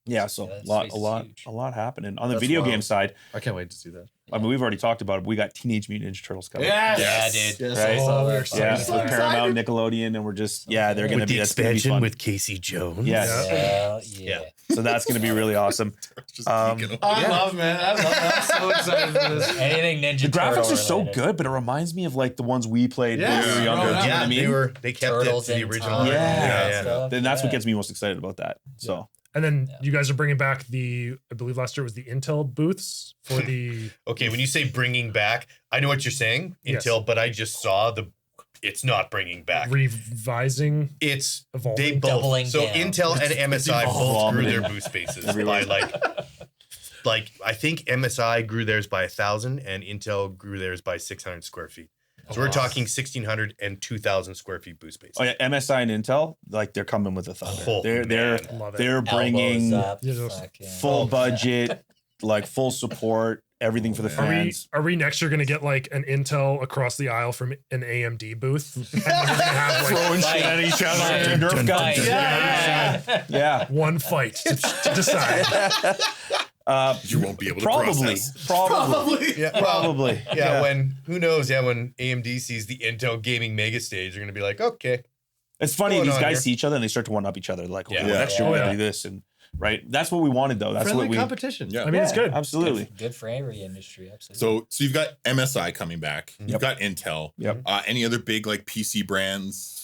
yeah. So Yeah, that a lot, space a is lot, huge. a lot happening on the That's video wild. game side. I can't wait to see that. I mean, we've already talked about it. We got Teenage Mutant Ninja Turtles coming. Yeah, Yes. dude. Yes, Right. I saw Oh, that. we're excited. Yeah, So with Paramount, Nickelodeon, and we're just they're gonna With be the that's gonna be expansion fun. with Casey Jones. Yes. Yeah. Yeah. So that's gonna be really awesome. Just Um, geeking I out. love, man. I love. I'm so excited for this. Anything Ninja The graphics Turtle are so related. good, but it reminds me of like the ones we played when we Yeah. were younger. Oh, Do you know what Yeah, I mean? they kept it Turtles to the in original. Time. Yeah. Stuff. Then that's what Yeah. gets me most excited about that. So And then Yeah. you guys are bringing back I believe last year was the Intel booths for the. Okay, when you say bringing back, I know what you're saying, Yes. Intel, but I just saw it's not bringing back. Revising, It's evolving. they both. Doubling So down. Intel and MSI both grew their Vomiting. booth spaces Everywhere. by like I think MSI grew theirs by 1,000 and Intel grew theirs by 600 square feet. So we're talking 1,600 and 2,000 square feet booth space. oh yeah, MSI and Intel, like they're coming with a thunder. Oh, they're man. Love it. they're bringing Elbows up, Yeah, just fucking- full budget, like full support, everything for the fans. Are we next year going to get like an Intel across the aisle from an AMD booth? And then we're going to have like Throwing shit at each other, Nerf guns. Yeah. Yeah. one fight to decide. You won't be able to Probably. process. Probably. Yeah, Probably. Yeah, when who knows? Yeah, when AMD sees the Intel gaming mega stage, they're gonna be like, okay, It's funny, Going these on guys here. see each other and they start to one up each other. Like, okay, Yeah. well, next year Yeah. we're Oh, gonna yeah. do this, and right. That's what we wanted, though. That's Friendly what we. competition. Yeah. I mean, it's good. Absolutely. Good for every industry, absolutely. So you've got MSI coming back. You've got Intel. Yep. Any other big like PC brands?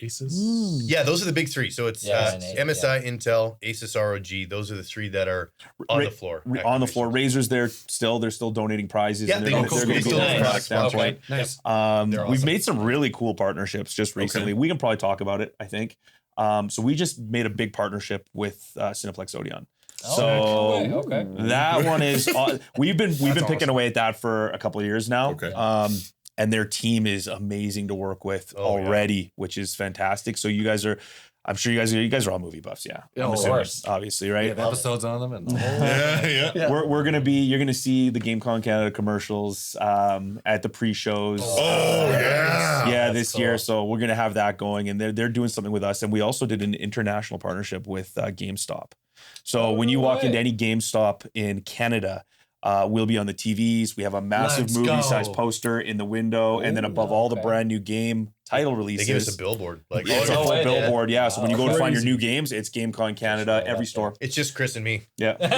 Aces. yeah, those are the big three. So it's Yeah, and MSI, Intel, Asus, ROG. Those are the three that are on Ra- the floor. On the floor, Razor's they're still donating prizes. Yeah, and they they're, do. they're They gonna still go do to the nice. product standpoint. Nice. They're We've awesome. made some really cool partnerships just recently. We can probably talk about it, I think. So we just made a big partnership with Cineplex Odeon. So okay. that one is we've been picking awesome. away at that for a couple of years now. Okay. And their team is amazing to work with Oh, yeah. already, which is fantastic. So you guys are, I'm sure you guys are all movie buffs, yeah. Yeah, I'm of assuming, course. obviously, We right? have episodes on them, and Yeah. You're gonna see the GameCon Canada commercials at the pre-shows. Oh yeah. Yeah, That's this cool. year. So we're gonna have that going, and they're doing something with us. And we also did an international partnership with GameStop. So when you walk way. into any GameStop in Canada, we'll be on the TVs. We have a massive Let's movie-sized go. poster in the window, and then above all the okay. brand new game title They releases. give us a billboard. Like Yeah. It's a Oh, full yeah. billboard, yeah. So when you go to find your Crazy. new games, it's GameCon Canada, right every up store. it's just Chris and me. Yeah. Come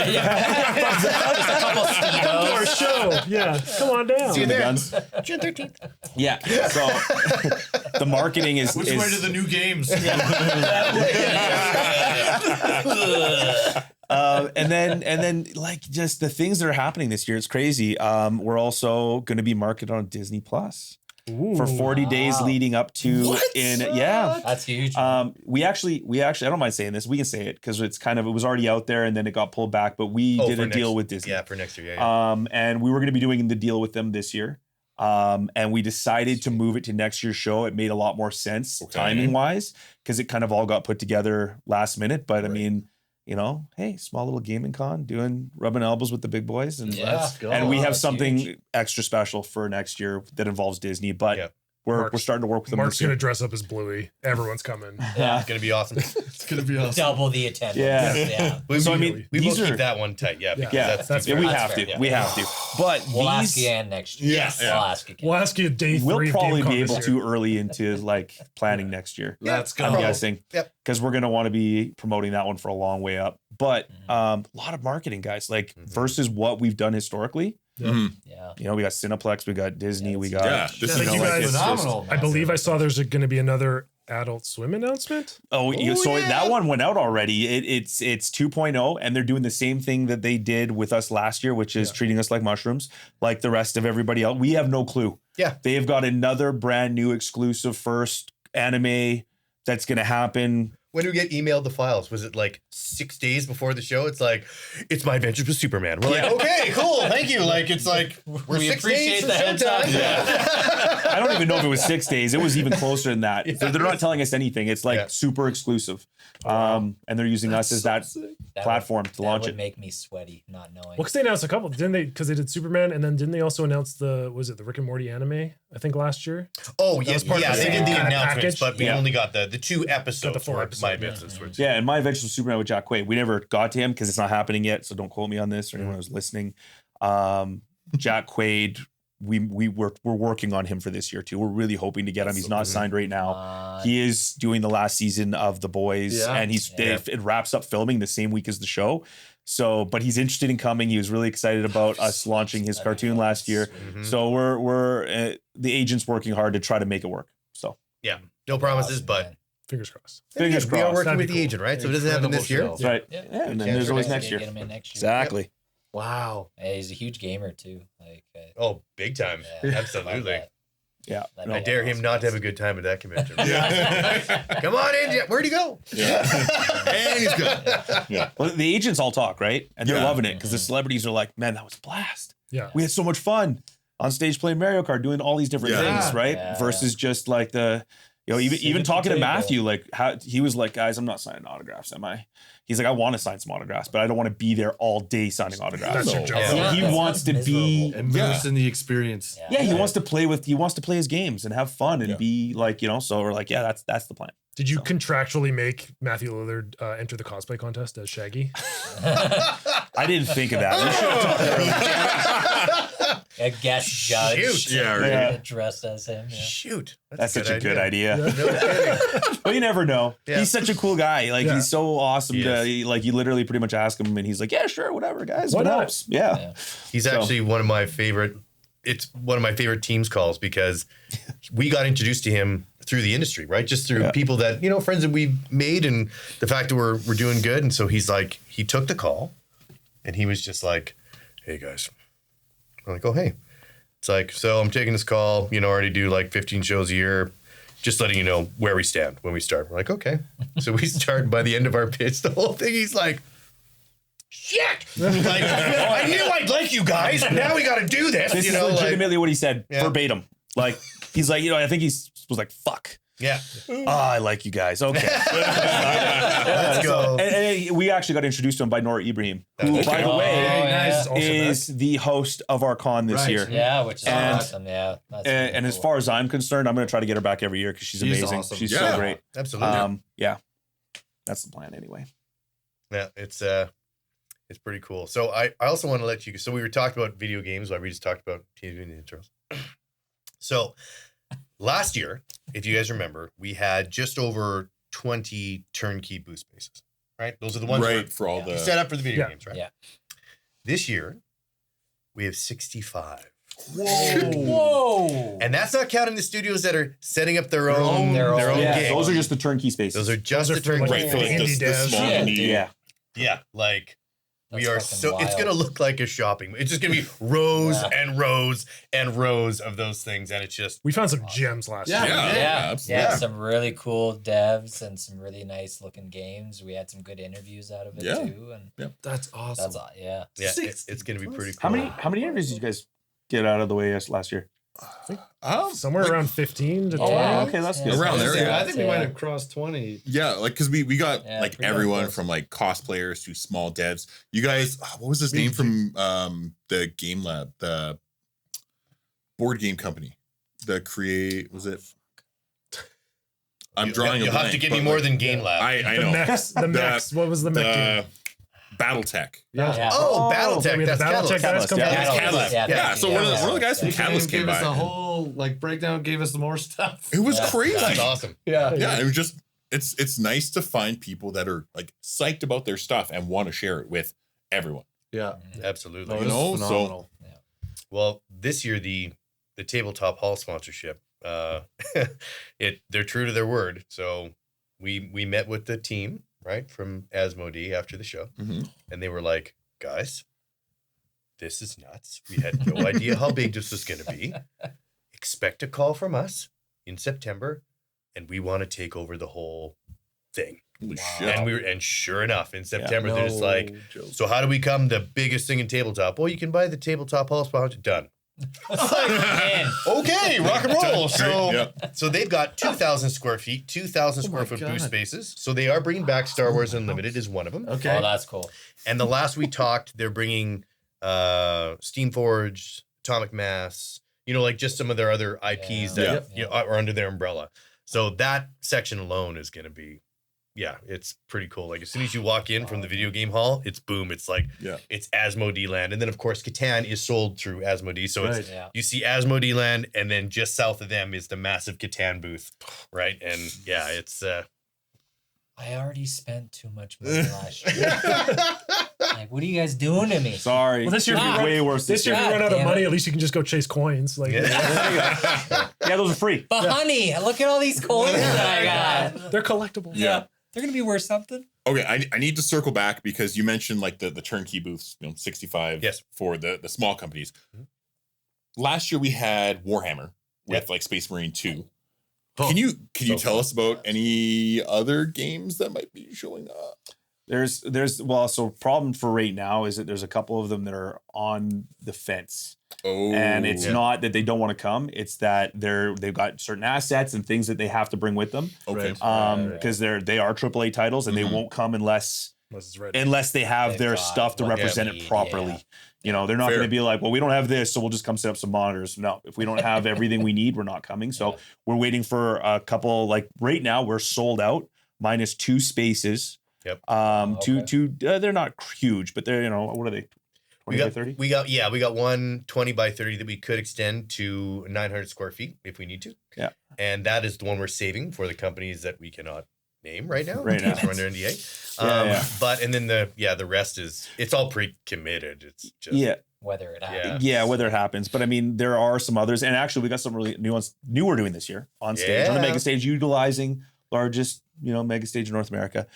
to our show. Yeah. Come on down. See the guns? June 13th. Yeah. So the marketing is which way to the new games? and then like just the things that are happening this year, it's crazy. We're also going to be marketed on Disney Plus for 40 days wow. leading up to What? That's huge. we actually I don't mind saying this. We can say it because it was already out there and then it got pulled back, but we did for a deal next- with Disney. Yeah, for next year. Yeah. And we were going to be doing the deal with them this year. And we decided to move it to next year's show. It made a lot more sense Okay. timing wise because it kind of all got put together last minute. But I mean, you know, hey, small little gaming con, rubbing elbows with the big boys, and Yeah. Let's go. and we have that's something huge. extra special for next year that involves Disney. But Yeah. we're Mark's- starting to work with them. Mark's this year. going to dress up as Bluey. Everyone's coming. It's gonna be awesome. It's gonna be awesome. Double the attendance. Yeah. Yeah. So I mean, we will these keep are that one tight. Yeah, because yeah, that's that's yeah, we That's have fair, to, yeah. we have to. But We'll ask these again next year. Yes. We'll ask again. We'll ask you day 3 we'll of probably GameCon be this able year. to early into like planning next year. Let's go. I'm guessing. Yep. Because we're gonna want to be promoting that one for a long way up. But Mm-hmm. a lot of marketing, guys, like versus what we've done historically. Mhm. Yeah. You know, we got Cineplex, we got Disney, we got Yeah, this is you know, you like, guys- it's just- Phenomenal. I believe I saw there's going to be another Adult Swim announcement? Oh, so that one went out already. It's 2.0, and they're doing the same thing that they did with us last year, which is treating us like mushrooms, like the rest of everybody else. We have no clue. Yeah. They have got another brand new exclusive first anime that's going to happen. When do we get emailed the files? Was it like 6 days before the show? It's like, it's my adventures with Superman. We're like, okay, cool, thank you. Like, it's like, we're We 6 appreciate days the from heads showtime. I don't even know if it was 6 days. It was even closer than that. They're not telling us anything. It's like super exclusive. And they're using us as that platform to launch would it. make me sweaty not knowing. Well, because they announced a couple, didn't they? Because they did Superman, and then didn't they also announce the Rick and Morty anime? I think last year. Oh, yes, part of yeah, the they did the same announcements, package. but we only got the 2 episodes. Got the 4 where episodes, my yeah. adventures were. Yeah, and my adventures with Superman with Jack Quaid. We never got to him because it's not happening yet. So don't quote me on this or anyone who's listening. Jack Quaid, we're working on him for this year too. We're really hoping to get him. He's not signed right now. He is doing the last season of The Boys, and it wraps up filming the same week as the show. So, but he's interested in coming. He was really excited about us launching his cartoon last year. So we're the agent's working hard to try to make it work. So Yeah, no promises, but Fingers crossed. fingers we are crossed. working That'd with be the cool. agent, right? So it doesn't happen this year. Incredible Right. Yeah. Yeah, and then there's always next year. Get him in next year. Exactly. Wow. Yeah, he's a huge gamer too. Like, Oh, big time. yeah, Absolutely. love Yeah. that. I dare him not to have a good time at that convention. Yeah. Come on in, where'd he go? And he's good. Yeah. Well, the agents all talk, right? And they're Yeah. loving it because the celebrities are like, man, that was a blast. Yeah. We had so much fun on stage playing Mario Kart, doing all these different Yeah. things, right? Yeah, Versus just like even Sit at talking the to table. Matthew, like how he was like, guys, I'm not signing autographs, am I? He's like, I want to sign some autographs, but I don't want to be there all day signing autographs. That's your No. job. Yeah. He That wants to sounds be miserable. Immersed in the experience. Yeah, he wants to play his games and have fun and Yeah. be like, so we're like, yeah, that's the plan. Did you contractually make Matthew Lillard enter the cosplay contest as Shaggy? I didn't think of that. We should have talked earlier. A guest judge. Shoot. Yeah, right. Yeah. Dressed as him. Yeah. Shoot. That's such a good idea. No kidding. Well, you never know. Yeah. He's such a cool guy. Like Yeah. he's so awesome He to is. like. You literally pretty much ask him, and he's like, "Yeah, sure, whatever, guys. Why What not? helps? Yeah. Yeah. He's So- actually one of my favorite. It's one of my favorite Teams calls because we got introduced to him through the industry, right? Just through Yeah. people that friends that we've made, and the fact that we're doing good. And so he's like, he took the call, and he was just like, "Hey guys," I'm like, "Oh hey," it's like, "So I'm taking this call. I already do like 15 shows a year. Just letting you know where we stand when we start." We're like, "Okay." So we start. By the end of our pitch, the whole thing, he's like, "Shit! Like, I knew I'd like you guys, and now we got to do this." This is like, legitimately what he said Yeah. verbatim. Like he's like, I think he was like, "Fuck." yeah. I like you guys. Okay. Let's go. And we actually got introduced to him by Nora Ibrahim, who, by the Oh, way, yeah. Also is the host of our con this Right. year. Yeah, which is And- awesome. Yeah. That's And, really as cool. far as I'm concerned, I'm going to try to get her back every year because she's She's amazing. awesome. She's Yeah. so great. Absolutely. Yeah, that's the plan anyway. Yeah, it's pretty cool. So I also want to let you. So we were talking about video games. Like we just talked about Teenage Mutant Ninja Turtles. So last year, if you guys remember, we had just over 20 turnkey booth spaces. Right, those are the ones Right, for all Yeah. the set up for the video Yeah. games. Right. Yeah. This year, we have 65. Whoa. And that's not counting the studios that are setting up their own Their own Yeah, game. those are just the turnkey spaces. Those are just Those are the for, like, turnkey. right for like Indie the devs. small Yeah, indie. yeah. Yeah, like we are That's so fucking it's wild. gonna look like a shopping. It's just gonna be rows Yeah. and rows and rows of those things, and it's just We found some gems last Yeah. year. Yeah, absolutely. yeah, some really cool devs and some really nice looking games. We had some good interviews out of it Yeah. too, and That's awesome. that's yeah. yeah, it's gonna be pretty cool. How many interviews did you guys get out of the way last year? Somewhere like, around 15 to 20. Oh, okay, that's good. Around there, I yeah. think we might have crossed 20. Yeah, like because we got Yeah, like pretty darn everyone close. from like cosplayers to small devs. You guys, what was his name from the Game Lab, the board game company? Was it? I'm drawing. You'll have to give me more than Game Lab. I The know. Mechs. The Mechs. What was the Mech game? BattleTech. Yeah. Yeah. Oh, Oh, BattleTech. we had That's the BattleTech Catalyst. guys come Yeah. by. Catalyst. Yeah, so one of the guys from They came, Catalyst came gave us by. a whole breakdown, gave us more stuff. It was Yeah. crazy. That's awesome. Yeah. Yeah, it was just it's nice to find people that are like psyched about their stuff and want to share it with everyone. Yeah. Absolutely. No, You this is know, so- phenomenal. Well, this year the tabletop hall sponsorship they're true to their word. So we met with the team, right, from Asmodee after the show, and they were like, guys, this is nuts. We had no idea how big this was going to be. Expect a call from us in September, and we want to take over the whole thing. Holy shit. And sure enough, in September, they're just like, so how do we become the biggest thing in tabletop? Well, you can buy the tabletop hall spot. Done. Okay, rock and roll. So they've got 2,000 square feet, 2,000 square foot booth spaces. So they are bringing back Star Wars Unlimited is one of them. Okay. Oh, that's cool. And the last we talked, they're bringing Steamforged, Atomic Mass, like just some of their other IPs that are under their umbrella. So that section alone is going to be, it's pretty cool. Like as soon as you walk in from the video game hall, it's boom. It's like, it's Asmodee land. And then of course, Catan is sold through Asmodee. So it's, you see Asmodee land, and then just south of them is the massive Catan booth. Right. And it's, I already spent too much money last year. Like, what are you guys doing to me? Sorry. Well, this year way worse. This year, if you run out of money, at least you can just go chase coins. Like, Yeah, those are free. But honey, look at all these coins that I got. they're collectible. Yeah. They're gonna be worth something. Okay, I need to circle back because you mentioned like the turnkey booths, 65 for the small companies. Last year we had Warhammer with like Space Marine 2. Can you tell us about any other games that might be showing up? So problem for right now is that there's a couple of them that are on the fence. Oh, and it's not that they don't want to come; it's that they've got certain assets and things that they have to bring with them. Okay, because they are AAA titles and they won't come unless it's ready. Unless they have their stuff to represent it properly. They're not going to be like, well, we don't have this, so we'll just come set up some monitors. No, if we don't have everything we need, we're not coming. So we're waiting for a couple. Like right now, we're sold out minus 2 spaces. Yep. Two. They're not huge, but they're what are they? 20 by 30? We got one 20 by 30 that we could extend to 900 square feet if we need to. Yeah. And that is the one we're saving for the companies that we cannot name right now. Right now. We're under NDA. But and then the rest it's all pre-committed. It's just whether it happens. Whether it happens. But I mean, there are some others, and actually we got some really new we're doing this year on stage, on the mega stage, utilizing largest, mega stage in North America.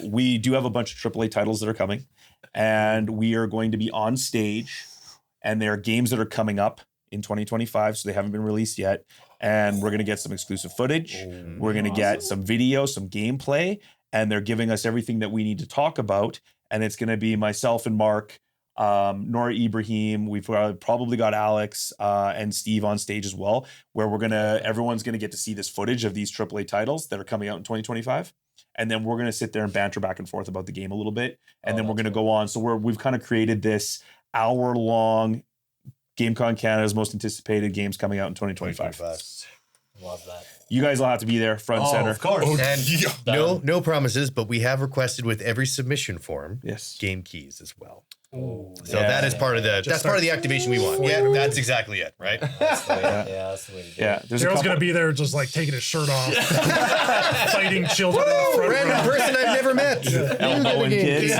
We do have a bunch of AAA titles that are coming, and we are going to be on stage, and there are games that are coming up in 2025, so they haven't been released yet. And we're going to get some exclusive footage. We're going to get some video, some gameplay, and they're giving us everything that we need to talk about. And it's going to be myself and Mark, Nora Ibrahim. We've probably got Alex and Steve on stage as well, where everyone's going to get to see this footage of these AAA titles that are coming out in 2025. And then we're going to sit there and banter back and forth about the game a little bit. And then we're going to go on. So we've kind of created this hour-long GameCon Canada's most anticipated games coming out in 2025. Love that. You guys will have to be there, front and center. Of course. And no promises, but we have requested with every submission form game keys as well. Ooh, So that is part of the activation we want. Yeah, that's exactly it, right? that's the way to do it. Yeah, Daryl's gonna be there, just like taking his shirt off, fighting children in the front Random row. person I've never met. elbowing kids.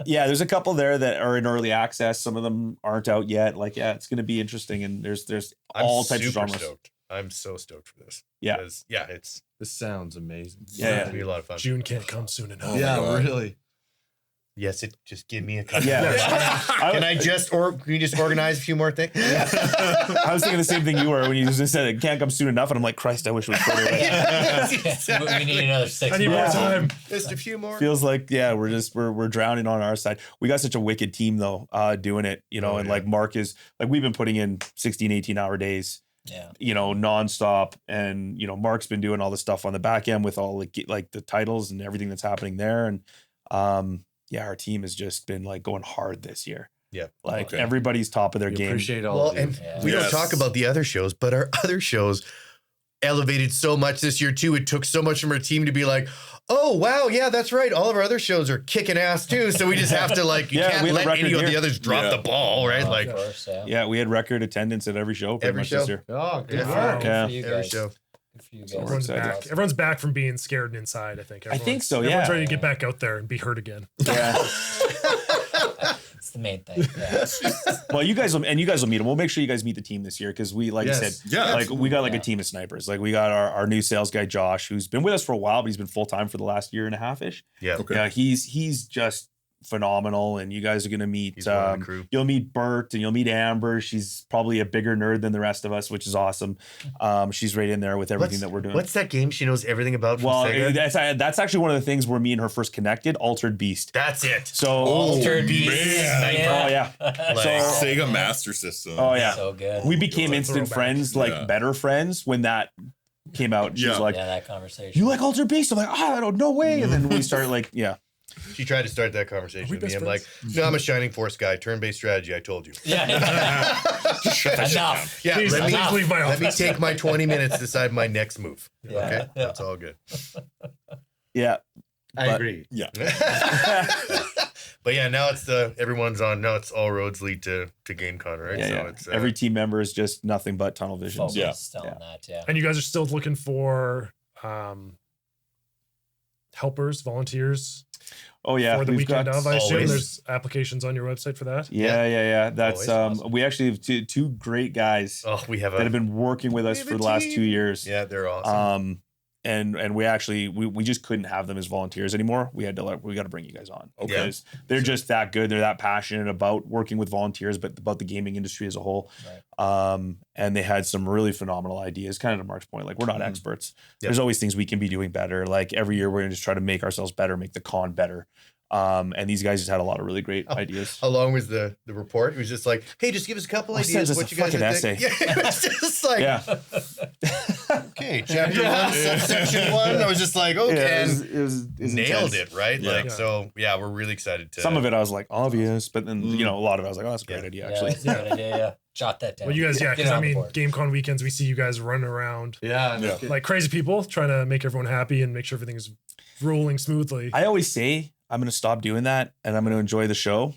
There's a couple there that are in early access. Some of them aren't out yet. It's going to be interesting, and there's all types of genres. Stoked. I'm so stoked for this. Yeah. It's This sounds amazing. it's gonna be a lot of fun. June can't come soon enough. Really. Yes, just give me a couple. Yeah. Can you just organize a few more things? I was thinking the same thing you were when you just said it can't come soon enough, and I'm like, Christ, I wish it was further away. We need another 6 I need more months. time. Just a few more. Feels like we're drowning on our side. We got such a wicked team though, doing it, and like Mark is like, we've been putting in 16, 18-hour days. Nonstop, and Mark's been doing all the stuff on the back end with all the titles and everything that's happening there, and our team has just been like going hard this year. Yeah, everybody's top of their We game. appreciate all of you. and we don't talk about the other shows, but our other shows elevated so much this year too. It took so much from our team to be like, oh wow, yeah, that's right. All of our other shows are kicking ass too. So we just have to you can't let any of the others drop the ball, right? Of course, we had record attendance at every show pretty much this year. Oh, good Yeah. work. Yeah. For you Every guys. show. Good for you So guys. we're excited. Everyone's back from being scared and inside. I think. I think so. Everyone's Yeah. ready to get back out there and be hurt again. Yeah. It's the main thing. Yeah. Well, you guys will meet him. We'll make sure you guys meet the team this year because we, like Yes. I said, Yeah, like we got like Yeah. a team of snipers. Like we got our new sales guy Josh, who's been with us for a while, but he's been full time for the last year and a half ish. Yeah. Okay. Yeah, he's just phenomenal, and you guys are gonna meet. He's one of the crew. You'll meet Bert and you'll meet Amber. She's probably a bigger nerd than the rest of us, which is awesome. She's right in there with everything that we're doing. What's that game she knows everything about from Well, Sega? that's actually one of the things where me and her first connected. Altered Beast. That's it. So Altered Beast. man. oh yeah, Like, Sega Master System. oh yeah. So good. We became It's a instant throwback. friends, like Yeah. better friends when that came out. She's Yeah. like, yeah, that conversation. "You like Altered Beast?" I'm like, "I don't know way." And then we start like, yeah. she tried to start that conversation we with me. best I'm like, no, I'm a Shining Force guy. Turn-based strategy. I told you. Yeah. Enough. Yeah, Please, let please leave my me office. take my 20 minutes to decide my next move. Yeah. Okay, Yeah. that's all good. Yeah. I But- agree. Yeah. But yeah, now it's everyone's on. Now it's all roads lead to GameCon, right? Yeah, so yeah. it's Every team member is just nothing but tunnel vision. Focused on Yeah. that. Yeah. And you guys are still looking for helpers, volunteers Oh yeah, for the we've weekend got of. I assume always. there's applications on your website for that. yeah. That's Always. we actually have two great guys oh, we have that have a been working with us we have for a the last team. 2 years. yeah, they're awesome. And we actually we just couldn't have them as volunteers anymore. We had to we got to bring you guys on Okay. because they're just that good. They're that passionate about working with volunteers, but about the gaming industry as a whole. And they had some really phenomenal ideas. Kind of to Mark's point, like we're not experts. Yep. There's always things we can be doing better. Like every year we're gonna just try to make ourselves better, make the con better. And these guys just had a lot of really great ideas. How long was the report? It was just like, hey, just give us a couple I'll send ideas. us What a you guys fucking are essay. thinking. Yeah, it's just like, Yeah, okay, chapter 1, subsection 1. I was just like, okay, yeah, and it was nailed intense. it, right? Yeah. Like, Yeah. so yeah, we're really excited to. Some of it I was like obvious, but then a lot of it I was like, oh, that's a great Yeah. idea Yeah, actually. that's a good idea. Yeah. Jot that down. Well, you guys, yeah, Get because it I on the mean, board. GameCon weekends, we see you guys running around Yeah. Yeah. like crazy people trying to make everyone happy and make sure everything's rolling smoothly. I always say I'm going to stop doing that and I'm going to enjoy the show,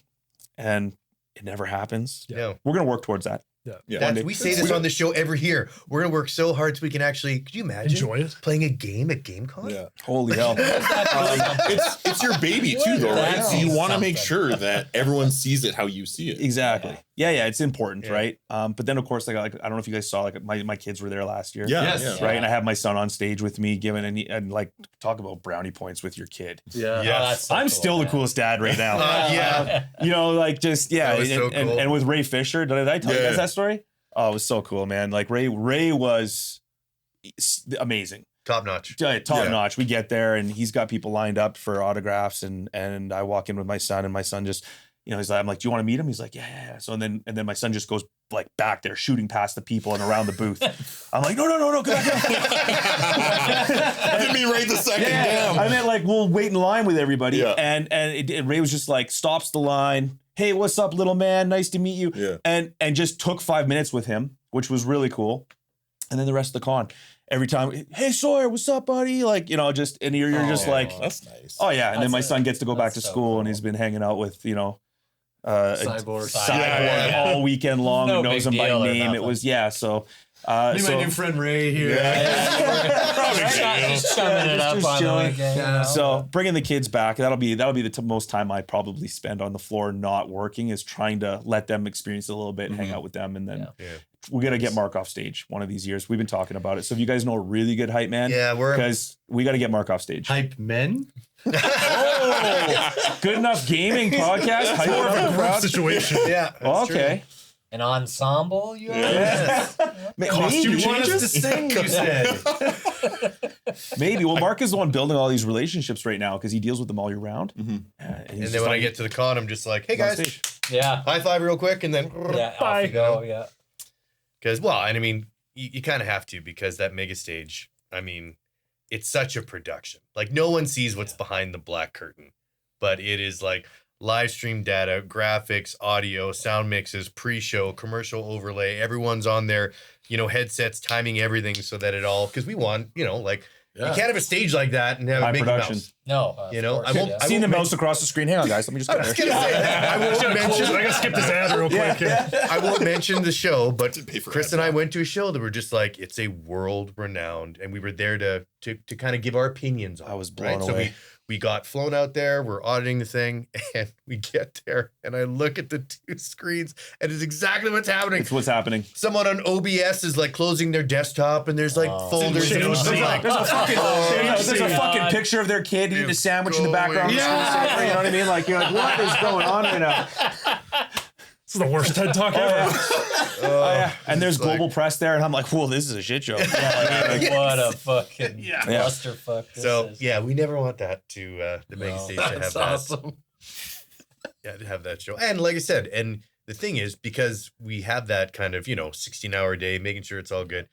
and it never happens. Yeah. We're going to work towards that. Yeah. We say this on the show every year. We're gonna work so hard so we can actually. Could you imagine Enjoy it. playing a game at GameCon? Yeah. Holy hell! It's your baby too, though, right? That's So you want to make something. sure that everyone sees it how you see it. Exactly. Yeah, it's important, Yeah. right? But then of course, like I don't know if you guys saw, like my kids were there last year. Yeah. Yes. Yeah. Right, and I have my son on stage with me, giving and like talk about brownie points with your kid. Yeah. Yeah. Oh, that's so I'm cool, still the man. coolest dad right now. Yeah. You know, like just That was so cool. and with Ray Fisher, did I tell you Yeah. guys that story? Oh, it was so cool, man. Like Ray was amazing. Top notch. Top Yeah. notch. We get there and he's got people lined up for autographs, and I walk in with my son, and my son just, you know, I'm like, do you want to meet him? He's like, yeah. So and then my son just goes like back there shooting past the people and around the booth. I'm like, no, go back. Didn't mean right the second. Damn. I meant like we'll wait in line with everybody. Yeah. And Ray was just like stops the line. Hey, what's up, little man? Nice to meet you. Yeah. And just took 5 minutes with him, which was really cool. And then the rest of the con, every time, hey Sawyer, what's up, buddy? Like, you know, just and you're just like, That's nice. oh yeah. And then my That's son gets to go back to that's so school, and cool. he's been hanging out with, you know, Cyborg. Cyborg all weekend long. No Knows big him by deal or name. It nothing. was so. Me and my new friend Ray here. Just chumming it up just on the chilling. weekend. you Yeah. know? So bringing the kids back, that'll be the most time I probably spend on the floor not working, is trying to let them experience it a little bit, and hang out with them, and then Yeah. we got to get Mark off stage one of these years. We've been talking about it. So if you guys know a really good hype man, Yeah, we're because we got to get Mark off stage. Hype men. Oh, good enough gaming podcast. Hype More of up a the group crowd. situation. yeah. Oh, that's okay. An ensemble, you Yes. Maybe, You want us to sing? You said. maybe. Well, Mark is the one building all these relationships right now because he deals with them all year round. Mhm. And then when I get to the con, I'm just like, hey on guys, stage. Yeah. high five real quick, and then Yeah. Bye. Off you go. Yeah. because well, and I mean, you kind of have to, because that mega stage, I mean, it's such a production. Like no one sees what's behind the black curtain, but it is like live stream data, graphics, audio, sound mixes, pre-show, commercial overlay. Everyone's on their, you know, headsets, timing everything so that it all, because we want, you know, like you can't have a stage like that and have High a Mickey production. Mouse. No, You know, course, I won't- yeah. I Seen the won't mouse across the screen. Hang on, guys. Let me just get there. I won't mention. I gotta skip this ad real quick. I won't mention the show, but pay for Chris ads. and I went to a show that were just like, it's a world renowned, and we were there to kind of give our opinions on. I was it, blown So away. we got flown out there. We're auditing the thing, and we get there, and I look at the two screens, and it's exactly what's happening. It's what's happening. Someone on OBS is like closing their desktop, and there's like folders. And Change it's the- like, There's a fucking, there's a fucking picture of their kid eating a sandwich in the background. Yeah. You know what I mean? Like, you're like, what is going on right now? This is the worst TED Talk ever. Oh, yeah. And there's It's like- global press there, and I'm like, whoa, this is a shit show. What a fucking clusterfuck this so is. yeah, we never want that to the mega stage to have That's that. awesome. Yeah, to have that show. And like I said, and the thing is, because we have that kind of, 16-hour day, making sure it's all good,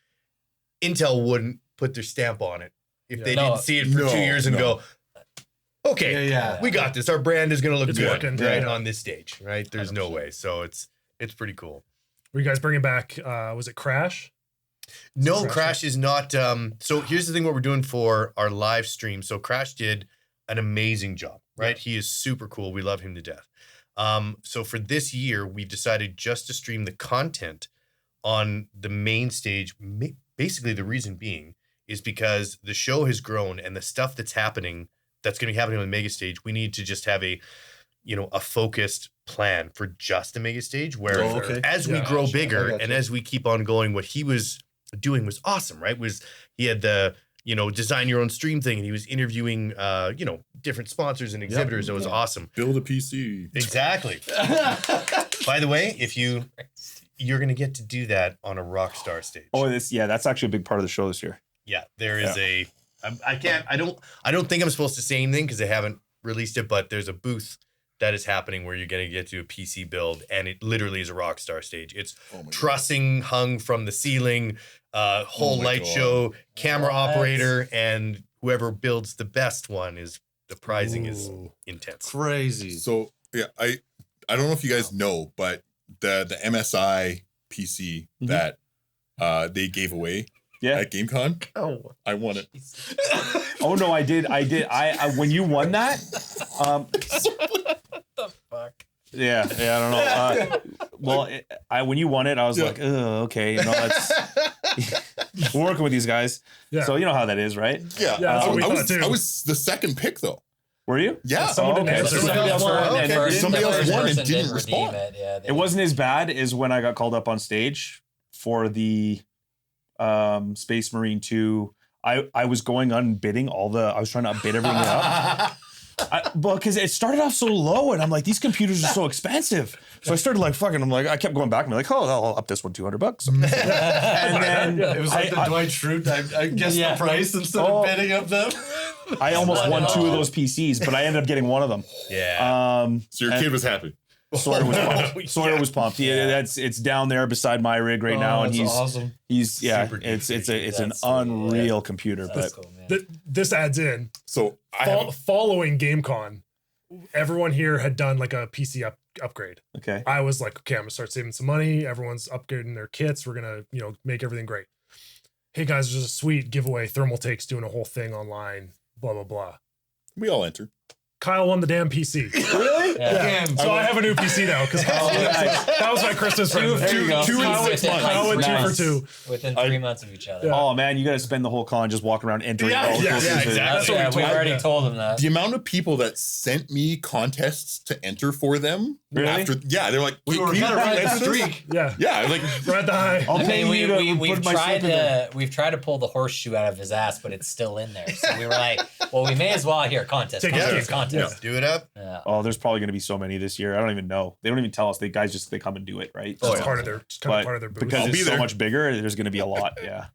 Intel wouldn't put their stamp on it if they No. didn't see it for No, 2 years and no. go, okay, Yeah. we got this. Our brand is going to look It's good working, right yeah. on this stage, right? There's no way. So it's pretty cool. Were you guys bringing back, was it Crash? No, Crash. Crash is not. So here's the thing: what we're doing for our live stream. So Crash did an amazing job, right? He is super cool. We love him to death. So for this year, we decided just to stream the content on the main stage. Basically, the reason being is because the show has grown and the stuff that's happening, that's going to be happening on the mega stage. We need to just have a focused plan for just a mega stage where as we grow bigger and as we keep on going, what he was doing was awesome, right? He had the, design your own stream thing, and he was interviewing, different sponsors and exhibitors. It was awesome. Build a PC. Exactly. By the way, if you're going to get to do that on a Rockstar stage. Oh, that's actually a big part of the show this year. Yeah, there is I don't think I'm supposed to say anything because they haven't released it, but there's a booth that is happening where you're going to get to a PC build, and it literally is a Rockstar stage. It's trussing hung from the ceiling, whole light show, camera operator, and whoever builds the best one the pricing is intense. Crazy. So yeah, I don't know if you guys know, but the MSI PC that they gave away Yeah. at GameCon, I won it. Oh no, I did. I when you won that, Fuck. yeah, I don't know. When you won it, I was like, oh, okay, that's we're working with these guys. Yeah. So you know how that is, right? Yeah, Yeah, that's what we I thought, too. was the second pick though. Were you? Yeah, Someone didn't okay. answer. So somebody else won, and Okay. it Somebody else won and person didn't redeem respond. it. Yeah, it wasn't as bad as when I got called up on stage for the Space Marine 2. I was going unbidding I was trying to bid everything up. Because it started off so low, and I'm like, these computers are so expensive. So I started I kept going back and be like, oh, I'll up this one $200. And then It was like the Dwight Schrute. I guessed the price instead of bidding up them. I almost won 2 of those PCs, but I ended up getting one of them. Yeah. So your kid was happy. Sawyer was pumped. Sawyer was pumped. Yeah, it's down there beside my rig right now, and that's he's awesome. Super Super it's geeky. an That's sweet, unreal computer. That's But cool, man. This adds in. So I have Following GameCon, everyone here had done like a PC upgrade. okay, I was like, okay, I'm gonna start saving some money. Everyone's upgrading their kits. We're gonna, make everything great. Hey guys, there's a sweet giveaway. Thermal Take's doing a whole thing online. Blah blah blah. we all entered. Kyle won the damn PC. really? Yeah. So I have a new PC now because that was my Christmas present. There you go. 2 and 6 months. Kyle went 2 for Nice. 2. Within 3 months of each other. Yeah. Oh man, you got to spend the whole con just walking around entering. Yeah, all yeah, those yeah, things. exactly. That's what we we've told already them. told them that. The amount of people that sent me contests to enter for them Really? they're like, We were "Can you kind of enter right this?" streak. Yeah. Yeah, I was like, Ride the high. I'll I pay mean, you to we've put my tried slip in there. to pull the horseshoe out of his ass, but it's still in there. So we were like, well, we may as well contest. Take it. Contest. Do it up. Yeah. Oh, there's probably going to be so many this year. I don't even know. They don't even tell us. They come and do it, right? It's part of their part of their booth. because I'll it's be so there. much bigger, there's going to be a lot. Yeah.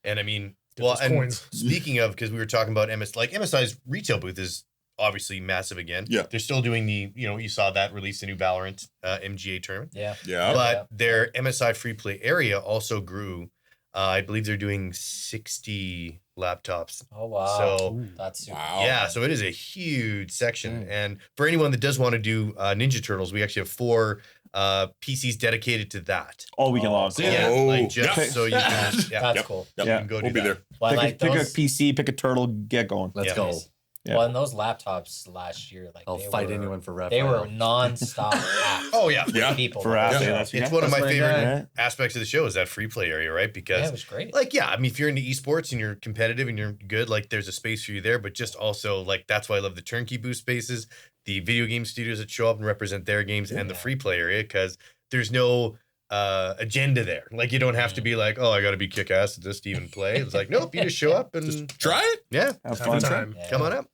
And I mean, Get well, those and coins. speaking of, because we were talking about MSI's retail booth is obviously massive again. Yeah. They're still doing you saw that release the new Valorant MGA tournament. Yeah. yeah. But their MSI free play area also grew. I believe they're doing 60 laptops. Oh wow. So That's super. Wow. yeah, so it is a huge section. And for anyone that does want to do Ninja Turtles, we actually have 4 PCs dedicated to that. All weekend long. Yeah. Yeah, Oh, like just yeah. so you can That's cool. Yep, you can go we'll do be that. there. Well, I like Pick a those. PC, pick a turtle, get going. Let's Yeah. go. Yeah. Well, and those laptops last year, like I'll fight anyone for ref. They I were know. nonstop apps. Oh, yeah. Yeah. People For that apps, were- yeah, that's- It's one of my That's my favorite guy. aspects of the show is that free play area, right? Because Yeah, it was great. like, yeah, I mean, if you're into esports and you're competitive and you're good, like there's a space for you there, but just also like, that's why I love the turnkey booth spaces, the video game studios that show up and represent their games and the free play area. Cause there's no agenda there. Like you don't have to be like, oh, I got to be kick ass at this to even play. It's like, nope, you just show up and Try it. yeah, Have Have a fun. time. Yeah. come on up.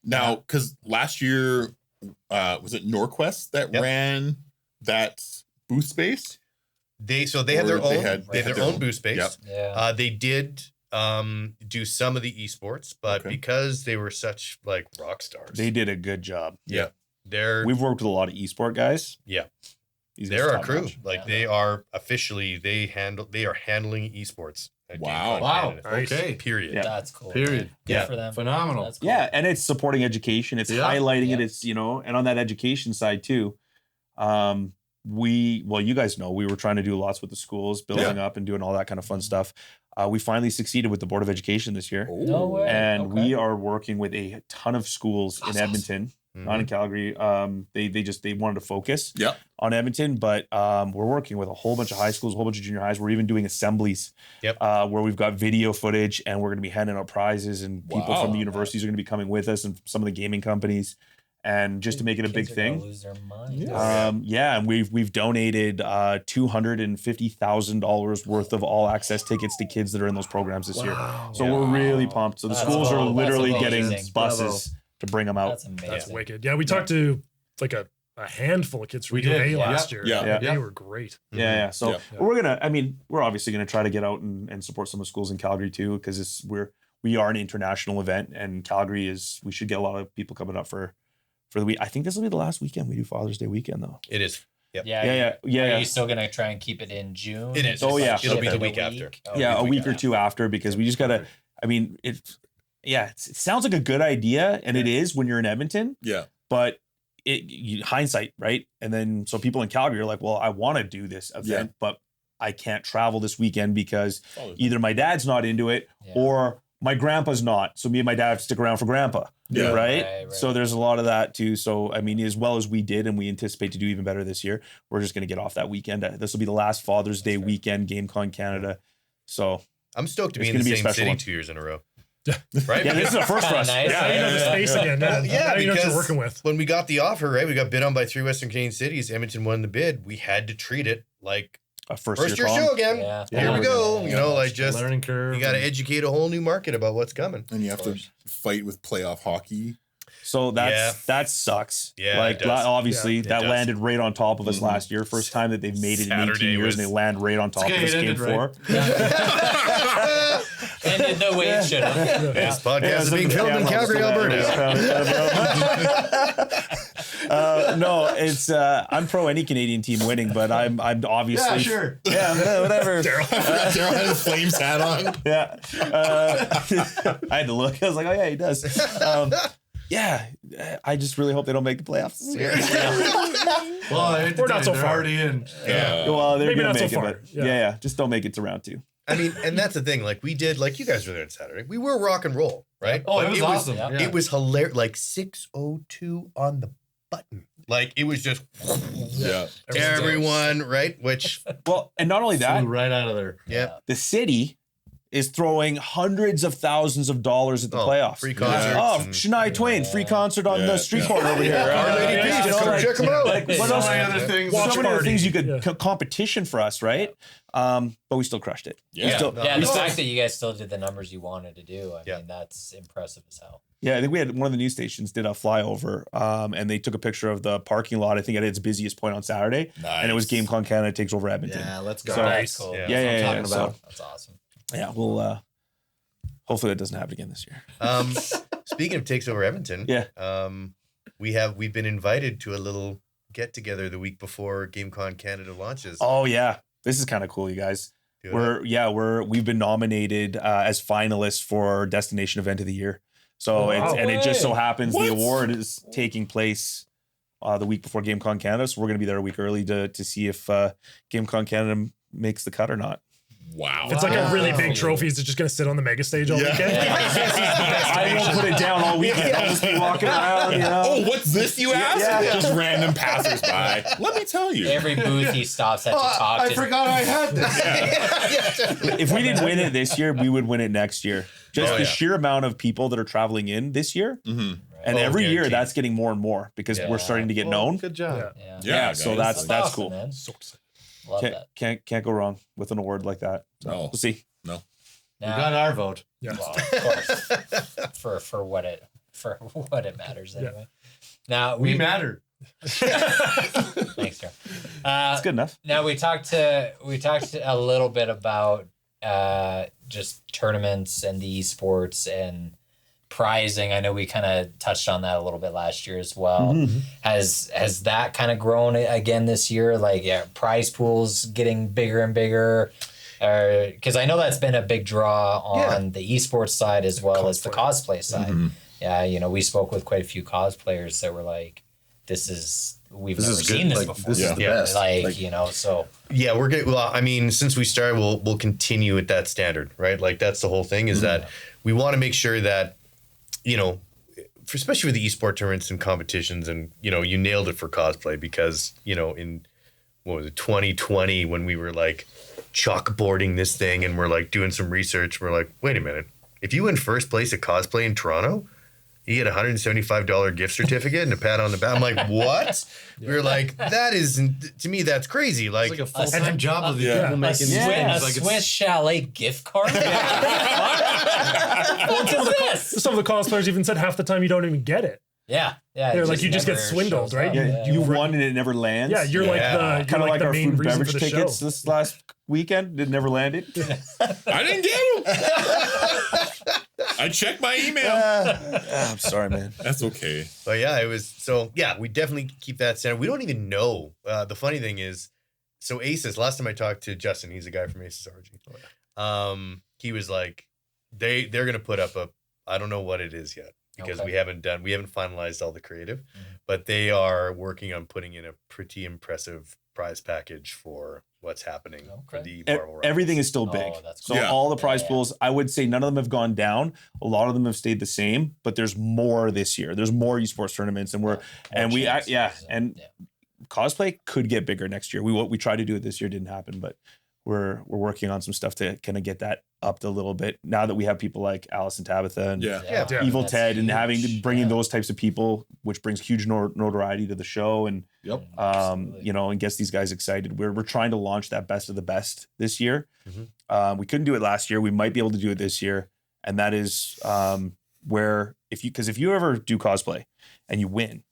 Now, because last year, was it Norquest that Yep. ran that booth space? They have their Or they own, had- they have their own booth space. Yep. Yeah. They did do some of the esports, but Okay. because they were such like rock stars, They did a good job. they're We've worked with a lot of esport guys. Yeah. These guys they're are our top crew. notch. Like Yeah. they are officially they are handling esports. at Wow. GameCon Wow. Canada. Nice. Okay. Period. Yeah. That's cool. Period. Good Yeah. for them. Phenomenal. That's cool. Yeah, and it's supporting education. It's Yeah. highlighting it. Yeah. It's, you know, and on that education side too, you guys know, we were trying to do lots with the schools, building up and doing all that kind of fun stuff. We finally succeeded with the Board of Education this year. No way. And Okay. we are working with a ton of schools in Edmonton, not in Calgary. They wanted to focus Yep. on Edmonton, but we're working with a whole bunch of high schools, a whole bunch of junior highs. We're even doing assemblies where we've got video footage and we're going to be handing out prizes, and people Wow. from the universities are going to be coming with us, and some of the gaming companies, and just to make it a big Kids are gonna thing. Lose their minds. Yeah, and we've donated $250,000 worth of all access tickets to kids that are in those programs this year. So we're really pumped. So the That's schools are awesome. literally That's getting amazing. buses to bring them out. That's amazing. That's wicked. Yeah, we talked to like a handful of kids from We U of did, A yeah. last year. Yeah. and Yeah. They were great. Yeah. So Yeah. we're we're obviously gonna try to get out and support some of the schools in Calgary too, because we are an international event, and Calgary we should get a lot of people coming up for the week. I think this will be the last weekend we do Father's Day weekend though. It is. Yep. Yeah. Are Yeah. you still gonna try and keep it in June? It is. Oh, yeah. It'll be the Ship it week after. Oh, Yeah, a we week got or two after, because we just gotta. I mean, it sounds like a good idea, and it is when you're in Edmonton, Yeah. but hindsight, right? And then so people in Calgary are like, well, I want to do this event, but I can't travel this weekend because either my dad's not into it Yeah. or my grandpa's not. So me and my dad have to stick around for grandpa. Yeah. Right? Right. So there's a lot of that too. So, I mean, as well as we did, and we anticipate to do even better this year, we're just going to get off that weekend. This will be the last Father's Day weekend, GameCon Canada. So I'm stoked to be It's in the gonna be a same special city one. 2 years in a row. Right? yeah, this is a first for us. Nice. Yeah, you know the space again. Now, Yeah, now you know what you're because working with. when we got the offer, right, we got bid on by 3 Western Canadian cities. Edmonton won the bid. We had to treat it like A first first year year show again. Yeah. Here we go. You know, like just learning curve. you got to educate a whole new market about what's coming. And you have to fight with playoff hockey. So that sucks. Yeah, like it does. obviously Yeah, it that does. landed right on top of us last year. First time that they've made it in 18 Saturday years, was- and they land right on top of okay, us it game ended 4. Ended the way it should have. This podcast is being filmed in Calgary, Alberta. No, it's I'm pro any Canadian team winning, but I'm obviously Yeah, sure. yeah, whatever. Daryl had his Flames hat on. Yeah, I had to look. I was like, oh yeah, he does. Yeah, I just really hope they don't make the playoffs this year. Well, I hate to We're tell not you, so they're far. already in. Well, they're Maybe gonna not so make it, far. but Yeah. yeah, just don't make it to round 2. I mean, and that's the thing. Like we did, like you guys were there on Saturday. We were rock and roll, right? Oh, But it was awesome. yeah. Yeah. It was hilarious. Like 6:02 on the button. Like it was just Yeah. everyone, right? Which Well, and not only that, Flew right out of there. yeah, the city is throwing hundreds of thousands of dollars at the playoffs. free concerts. Oh, and- Shania Twain, free concert on Yeah, the street yeah. corner over here. Our Lady Yeah, Peace, yeah, just yeah. come check them out. Like, what So else? many other things. Watch So many other party. things you could Yeah. competition for us, right? But we still crushed it. We Yeah. still- Yeah, we the still- fact that you guys still did the numbers you wanted to do, I Yeah. mean, that's impressive as hell. Yeah, I think we had one of the news stations did a flyover, and they took a picture of the parking lot. I think at its busiest point on Saturday, and it was Nice. GameCon Canada takes over Edmonton. Yeah, let's go. So- That's cool. Yeah. Yeah, That's what I'm yeah, talking yeah. about. So, That's awesome. yeah, we'll hopefully that doesn't happen again this year. Speaking of takes over Edmonton, Yeah. we've been invited to a little get together the week before GameCon Canada launches. Oh yeah, this is kind of cool, you guys. Do it. We've been nominated as finalists for Destination Event of the Year. So Wow. it just so happens What? the award is taking place the week before GameCon Canada. So we're going to be there a week early to see if GameCon Canada makes the cut or not. Wow. It's like a really big trophy. Is it just going to sit on the mega stage all weekend? I won't put it down all weekend. I'll just be walking around, you know. Oh, what's this, you ask? Yeah. Just random passersby. Let me tell you. Every booth he stops at to talk I to. forgot I had this. If we didn't win it this year, we would win it next year. Just Oh, the yeah. sheer amount of people that are traveling in this year. Mhm. And Oh, every year guaranteed. that's getting more and more because Yeah. we're starting to get known. Good job. Yeah. Yeah, so guys. that's awesome, cool. man. So excited. Love that. Can't go wrong with an award like that. So No. we'll see. We Now, got our vote. Yeah. well, of course, for what it matters anyway. Now We matter. Thanks, Joe. It's good enough. Now we talked a little bit about just tournaments and the esports and prizing. I know we kind of touched on that a little bit last year as well. Mm-hmm. Has that kind of grown again this year? Like, prize pools getting bigger and bigger? Because I know that's been a big draw on the esports side as well as the cosplay side. Mm-hmm. Yeah, we spoke with quite a few cosplayers that were like, we've never is seen good. this Like, before. this is the Yeah. best. So Yeah, we're good. Well, I mean, since we started, we'll continue at that standard, right? Like that's the whole thing is that we want to make sure that, especially with the esport tournaments and competitions, and you nailed it for cosplay because in what was it 2020 when we were like chalkboarding this thing and we're like doing some research, we're like, wait a minute, if you win first place at cosplay in Toronto, you get a $175 gift certificate and a pat on the back. I'm like, what? We were like, that is, to me, that's crazy. Like, It's like a full-time job of the people a making these Swiss, things. Like Swiss Chalet gift card? What is this? Some of the cosplayers even said half the time you don't even get it. Yeah. They're it like, you just get never swindled, shows right? up. Yeah, you won and it never lands. Yeah, you're Yeah. like kind of like the our main food and reason beverage for the tickets show. this last weekend. It never landed. I didn't get them. I checked my email. I'm sorry, man. That's okay. But yeah, it was so. Yeah, we definitely keep that standard. We don't even know. The funny thing is, so Aces. Last time I talked to Justin, he's a guy from Aces RG. He was like, they're gonna put up a. I don't know what it is yet because Okay. we haven't finalized all the creative, but they are working on putting in a pretty impressive prize package for what's happening for Okay. the Marvel. Everything is still Oh, big. that's So cool. Yeah. all the prize Yeah. pools, I would say none of them have gone down. A lot of them have stayed the same, but there's more this year. There's more esports tournaments, and and cosplay could get bigger next year. We tried to do it this year, didn't happen, but we're working on some stuff to kind of get that up a little bit now that we have people like Alice and Tabitha and Yeah. Evil that's Ted and huge. bringing Yeah. those types of people, which brings huge notoriety to the show and Yep. Absolutely. and gets these guys excited. We're trying to launch that best of the best this year. Mhm. We couldn't do it last year. We might be able to do it this year, and that is where if you ever do cosplay and you win,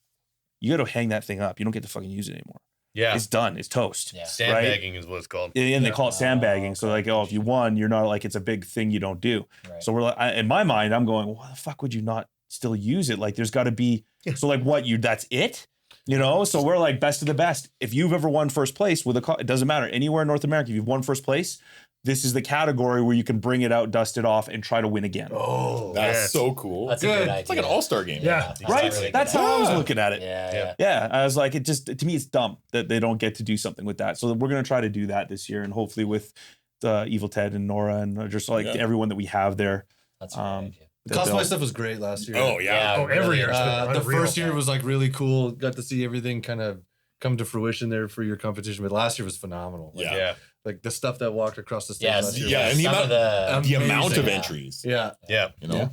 you got to hang that thing up. You don't get to fucking use it anymore. Yeah, It's done. It's toast. Yeah. sandbagging is what it's called. And they call it sandbagging. So okay. like, if you won, you're not like it's a big thing you don't do. Right. So we're like, in my mind, I'm going, why the fuck would you not still use it? Like, there's got to be. So like, that's it. So we're like best of the best. If you've ever won first place with it doesn't matter anywhere in North America. If you've won first place, this is the category where you can bring it out, dust it off, and try to win again. Oh, That's so cool. That's a good idea. It's like an all-star game. Yeah. Right? really That's good how I was Yeah. looking at it. Yeah. Yeah, I was like, to me, it's dumb that they don't get to do something with that. So we're gonna try to do that this year, and hopefully with Evil Ted and Nora and just like everyone that we have there. That's a good idea. The cosplay stuff was great last year. Oh yeah. Oh, every year. It's been The unreal. first year was like really cool. Got to see everything kind of come to fruition there for your competition. But last year was phenomenal. Like, Yeah. like the stuff that walked across the stage Yeah, last year. Yeah, was- and the some amount- of The amount of Amazing. entries. yeah. yeah.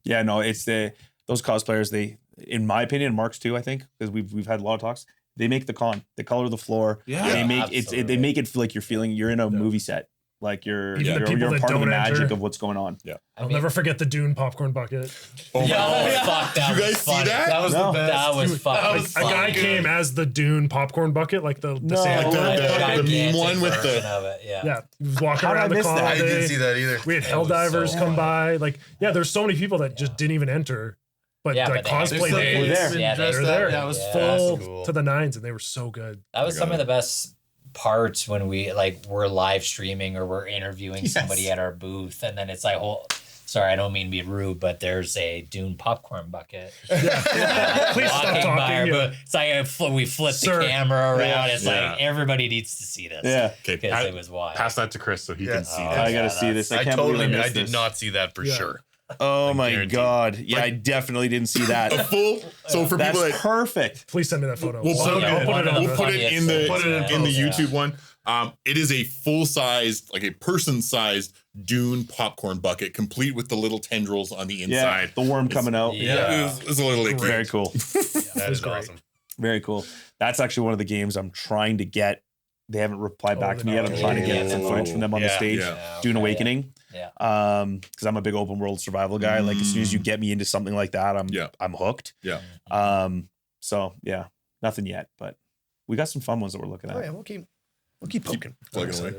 Yeah, no, it's those cosplayers. They, in my opinion, Mark's too. I think because we've had a lot of talks. They make the con. They color the floor. Yeah. they Yeah, make absolutely. they make it feel like you're in a movie set. Like you're Even the you're, people you're that part of the don't magic enter. of what's going on. I'll never forget the Dune popcorn bucket. Oh my Yo, God. fuck, that You was guys see funny. that? That was No. the best. That was fucking Like, a guy funny. came as the Dune popcorn bucket, like the sand Like bucket. the Gigantic one with the- version of it, yeah. Yeah, he was walking How did I around the miss con that? all I didn't day. see that either. We had It was Helldivers so come by. Like, yeah, there's so many people that just didn't even enter, but Yeah, like but they had cosplay to- days, We're there. Yeah, they were dressed there. up. Yeah, it was Yeah. full That's cool. to the nines, and they were so good. That was some of the best parts when we're live streaming or we're interviewing somebody at our booth, and then it's like sorry, I don't mean to be rude, but there's a Dune popcorn bucket. Please stop Walking talking. by, Yeah. but it's like we flip Sir. the camera around. It's Yeah. like everybody needs to see this. Yeah. Okay, Because it was wild. pass that to Chris so he Yeah. can see Oh, that. I gotta yeah, see this. I I can't believe totally, I missed did this. not see that for Yeah. sure. Oh my guaranteed. god! Yeah, I definitely didn't see A that. full. So for That's people that perfect. Please send me that photo. We'll So put, good. it, One of the we'll put it in the funniest things, in the yeah. YouTube one. It is a full sized, like a person sized Dune popcorn bucket, complete with the little tendrils on the Yeah, inside. the worm coming out. Yeah. It's a little icky. Very cool. That was is great. awesome. Very cool. That's actually one of the games I'm trying to get. They haven't replied back to me yet. I'm Oh, trying to get yeah. some footage from them on the Yeah. stage. Yeah. Dune okay. Awakening. Yeah. Because I'm a big open world survival guy. Like as soon as you get me into something like that, I'm hooked. Yeah. So yeah, nothing yet, but we got some fun ones that we're looking at. Oh yeah, we'll keep poking. plugging away.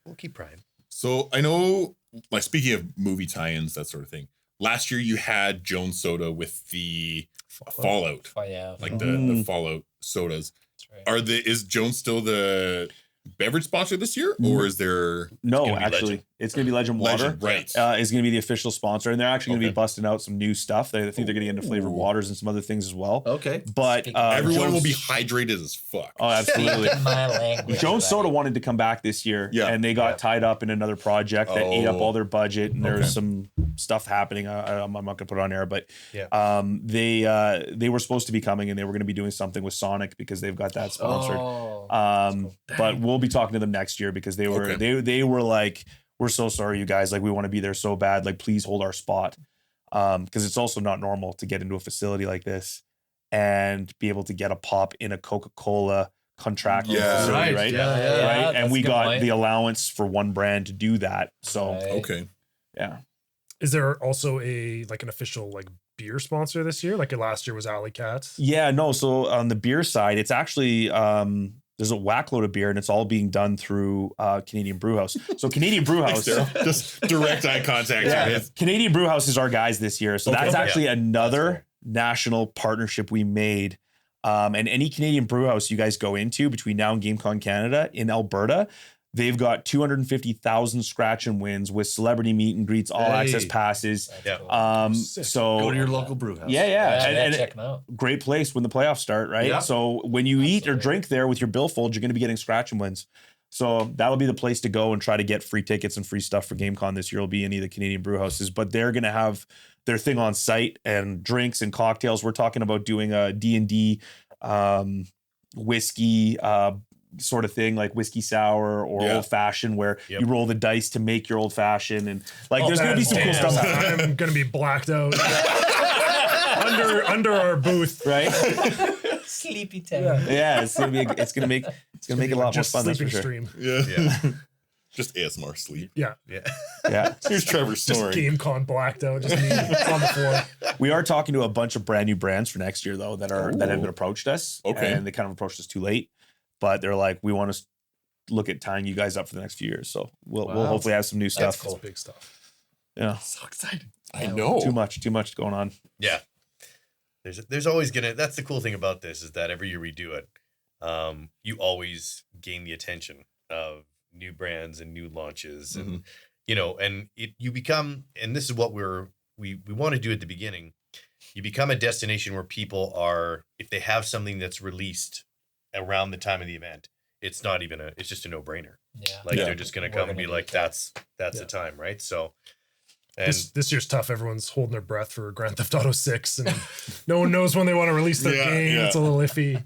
We'll keep prying. So I know, like speaking of movie tie-ins, that sort of thing. Last year you had Jones Soda with the Fallout, Oh, yeah. like the Fallout sodas. That's right. Is Jones still the beverage sponsor this year, or is there No, gonna be actually, Legend. it's going to be Legend Water. Legend? Right. Is going to be the official sponsor, and they're actually going to be Okay. busting out some new stuff. I think they're going to get into flavored Ooh. waters and some other things as well. Okay. But Speaking of Everyone will Jones- be hydrated as fuck. Oh, absolutely. Speaking my language. Jones Soda buddy. wanted to come back this year, Yeah. and they got Yeah. tied up in another project that ate up Oh. all their budget, and Okay. there's some stuff happening. I'm not going to put it on air, but Yeah. they were supposed to be coming, and they were going to be doing something with Sonic because they've got that sponsored. Oh. But we'll be talking to them next year because they were they were like, we're so sorry, you guys. Like, we want to be there so bad. Like, please hold our spot. Because it's also not normal to get into a facility like this and be able to get a pop in a Coca-Cola contracted Yeah. facility, right? Yeah, yeah. Yeah, Right. that's And a we good got point. the allowance for one brand to do that. So Right. Okay. yeah. Is there also an official like beer sponsor this year? Like last year was Alley Cats. Yeah, no. So on the beer side, it's actually there's a whack load of beer, and it's all being done through Canadian Brewhouse. So Canadian Brewhouse, Just direct eye contact. yeah, Canadian Brewhouse is our guys this year. So Okay. that's actually another That's national partnership we made. And any Canadian Brewhouse you guys go into between now and GameCon Canada in Alberta, they've got 250,000 scratch and wins with celebrity meet and greets, all access Hey. passes. That's Yeah. cool. Sick. So Go to your local brew house. yeah, Yeah, and check them out. great place when the playoffs start, right? Yeah. So when you eat or Absolutely. drink there with your billfold, you're going to be getting scratch and wins. So that'll be the place to go and try to get free tickets and free stuff for GameCon this year. Will be any of the Canadian brew houses, but they're going to have their thing on site and drinks and cocktails. We're talking about doing a D&D whiskey sort of thing, like whiskey sour or Yeah. old fashioned, where Yep. you roll the dice to make your old fashioned, and like there's going to be some cool Damn, stuff, I'm gonna be blacked out under our booth. right? Sleepy time. Yeah, it's gonna make it a lot more Just fun. That's for sleeping sure. stream. Yeah. Just ASMR sleep. Yeah, Yeah. Yeah, Here's Trevor just snoring. GameCon blacked out. Just me on the floor. we are talking to a bunch of brand new brands for next year though that have been approached us. Okay. and they kind of approached us too late, but they're like, we want to look at tying you guys up for the next few years. So we'll Wow. hopefully have some new stuff. cool. Big stuff. Yeah, So exciting. I know. too much going on. Yeah. There's always that's the cool thing about this is that every year we do it, you always gain the attention of new brands and new launches, and and you become, and this is what we want to do at the beginning. You become a destination where people are, if they have something that's released around the time of the event, it's not even it's just a no brainer. Yeah. Like Yeah. they're just gonna We're come and gonna be do like, that. that's the time, right? So, and This year's tough. Everyone's holding their breath for Grand Theft Auto 6, and no one knows when they want to release their Yeah, game. yeah. It's a little iffy.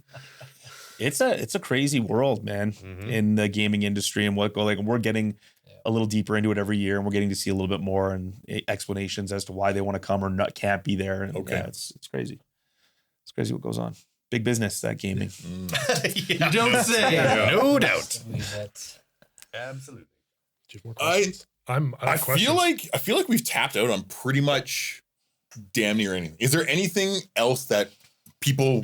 It's a crazy world, man, in the gaming industry, and we're getting a little deeper into it every year, and we're getting to see a little bit more and explanations as to why they want to come or not can't be there. And Okay. yeah, it's crazy. It's crazy what goes on. Big business, that gaming. yeah, You don't say. Yeah. no doubt, Leave it. absolutely. Do you have more I questions? I I feel like we've tapped out on pretty much damn near anything. Is there anything else that people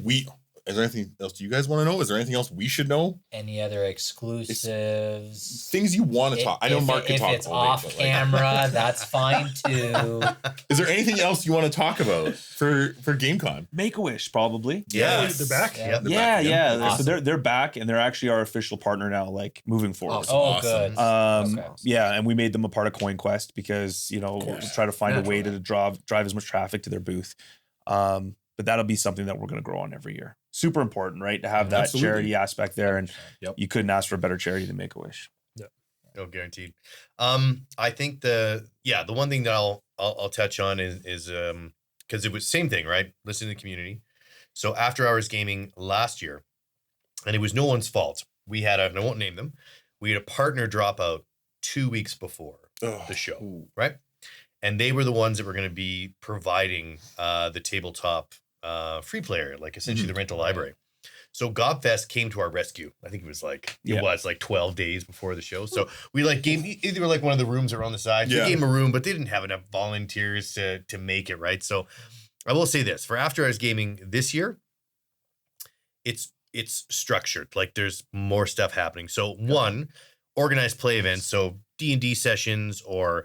Is there anything else you guys want to know? Is there anything else we should know? Any other exclusives? Things you want to talk. I know Mark can talk. If it's off camera, that's fine too. Is there anything else you want to talk about for GameCon? Make-A-Wish, probably. Yeah, They're back? Yeah. They're Yeah. back. So they're back, and they're actually our official partner now, like moving forward. Awesome. Oh, Awesome. good. Okay. Yeah, and we made them a part of CoinQuest because we'll try to find a way to drive as much traffic to their booth. But that'll be something that we're going to grow on every year. Super important, right? To have that Absolutely. charity aspect there, and Yep. you couldn't ask for a better charity than Make-A-Wish. No, guaranteed. I think the one thing that I'll touch on is because it was same thing, right? Listen to the community. So after hours gaming last year, and it was no one's fault. We had and I won't name them. We had a partner drop out 2 weeks before the show, right? And they were the ones that were going to be providing the tabletop free play area, like essentially the rental library. So Gobfest came to our rescue. I think it was like 12 days before the show. So we gave either like one of the rooms or on the side. We gave them a room, but they didn't have enough volunteers to make it right. So I will say this for After Hours Gaming this year, it's structured. Like there's more stuff happening. So one, organized play events. So D&D sessions or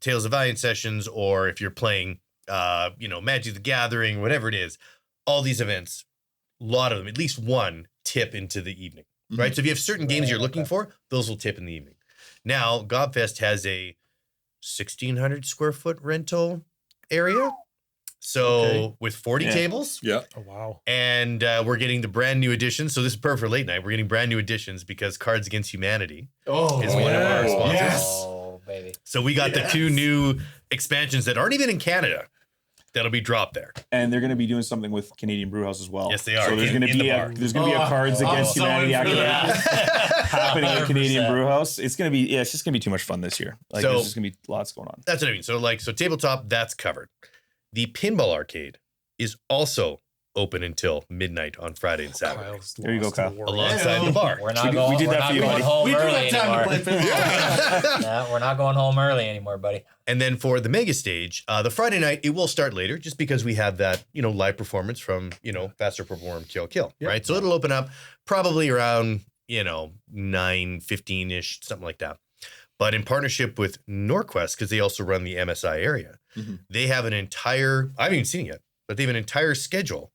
Tales of Valiant sessions, or if you're playing Magic the Gathering, whatever it is, all these events, a lot of them, at least one tip into the evening, right? So if you have certain games you're looking for, those will tip in the evening. Now, Gobfest has a 1,600 square foot rental area. So with 40 tables. Yeah. Oh, wow. And we're getting the brand new editions. So this is perfect for late night. We're getting brand new editions because Cards Against Humanity is one of our sponsors. Yes. Oh, baby. So we got the 2 new expansions that aren't even in Canada that'll be dropped there. And they're going to be doing something with Canadian Brewhouse as well. Yes, they are. So there's In- going to in the be bar. a Cards Against Humanity activity happening at Canadian 100%. Brewhouse. It's going to be it's just going to be too much fun this year. Like So- there's just going to be lots going on. That's what I mean. So tabletop, that's covered. The pinball arcade is also open until midnight on Friday and Saturday. Kyle's There you go, lost in the Kyle. world. Alongside the bar. We're not We going. did we're that not for you, going buddy. home We do early have time anymore. to play pinball. No, we're not going home early anymore, buddy. And then for the mega stage, the Friday night, it will start later just because we have that, live performance from, Faster Perform Kill, right? So it'll open up probably around, 9:15-ish, something like that. But in partnership with Norquest, because they also run the MSI area, they have an entire, I haven't even seen it yet, but they have an entire schedule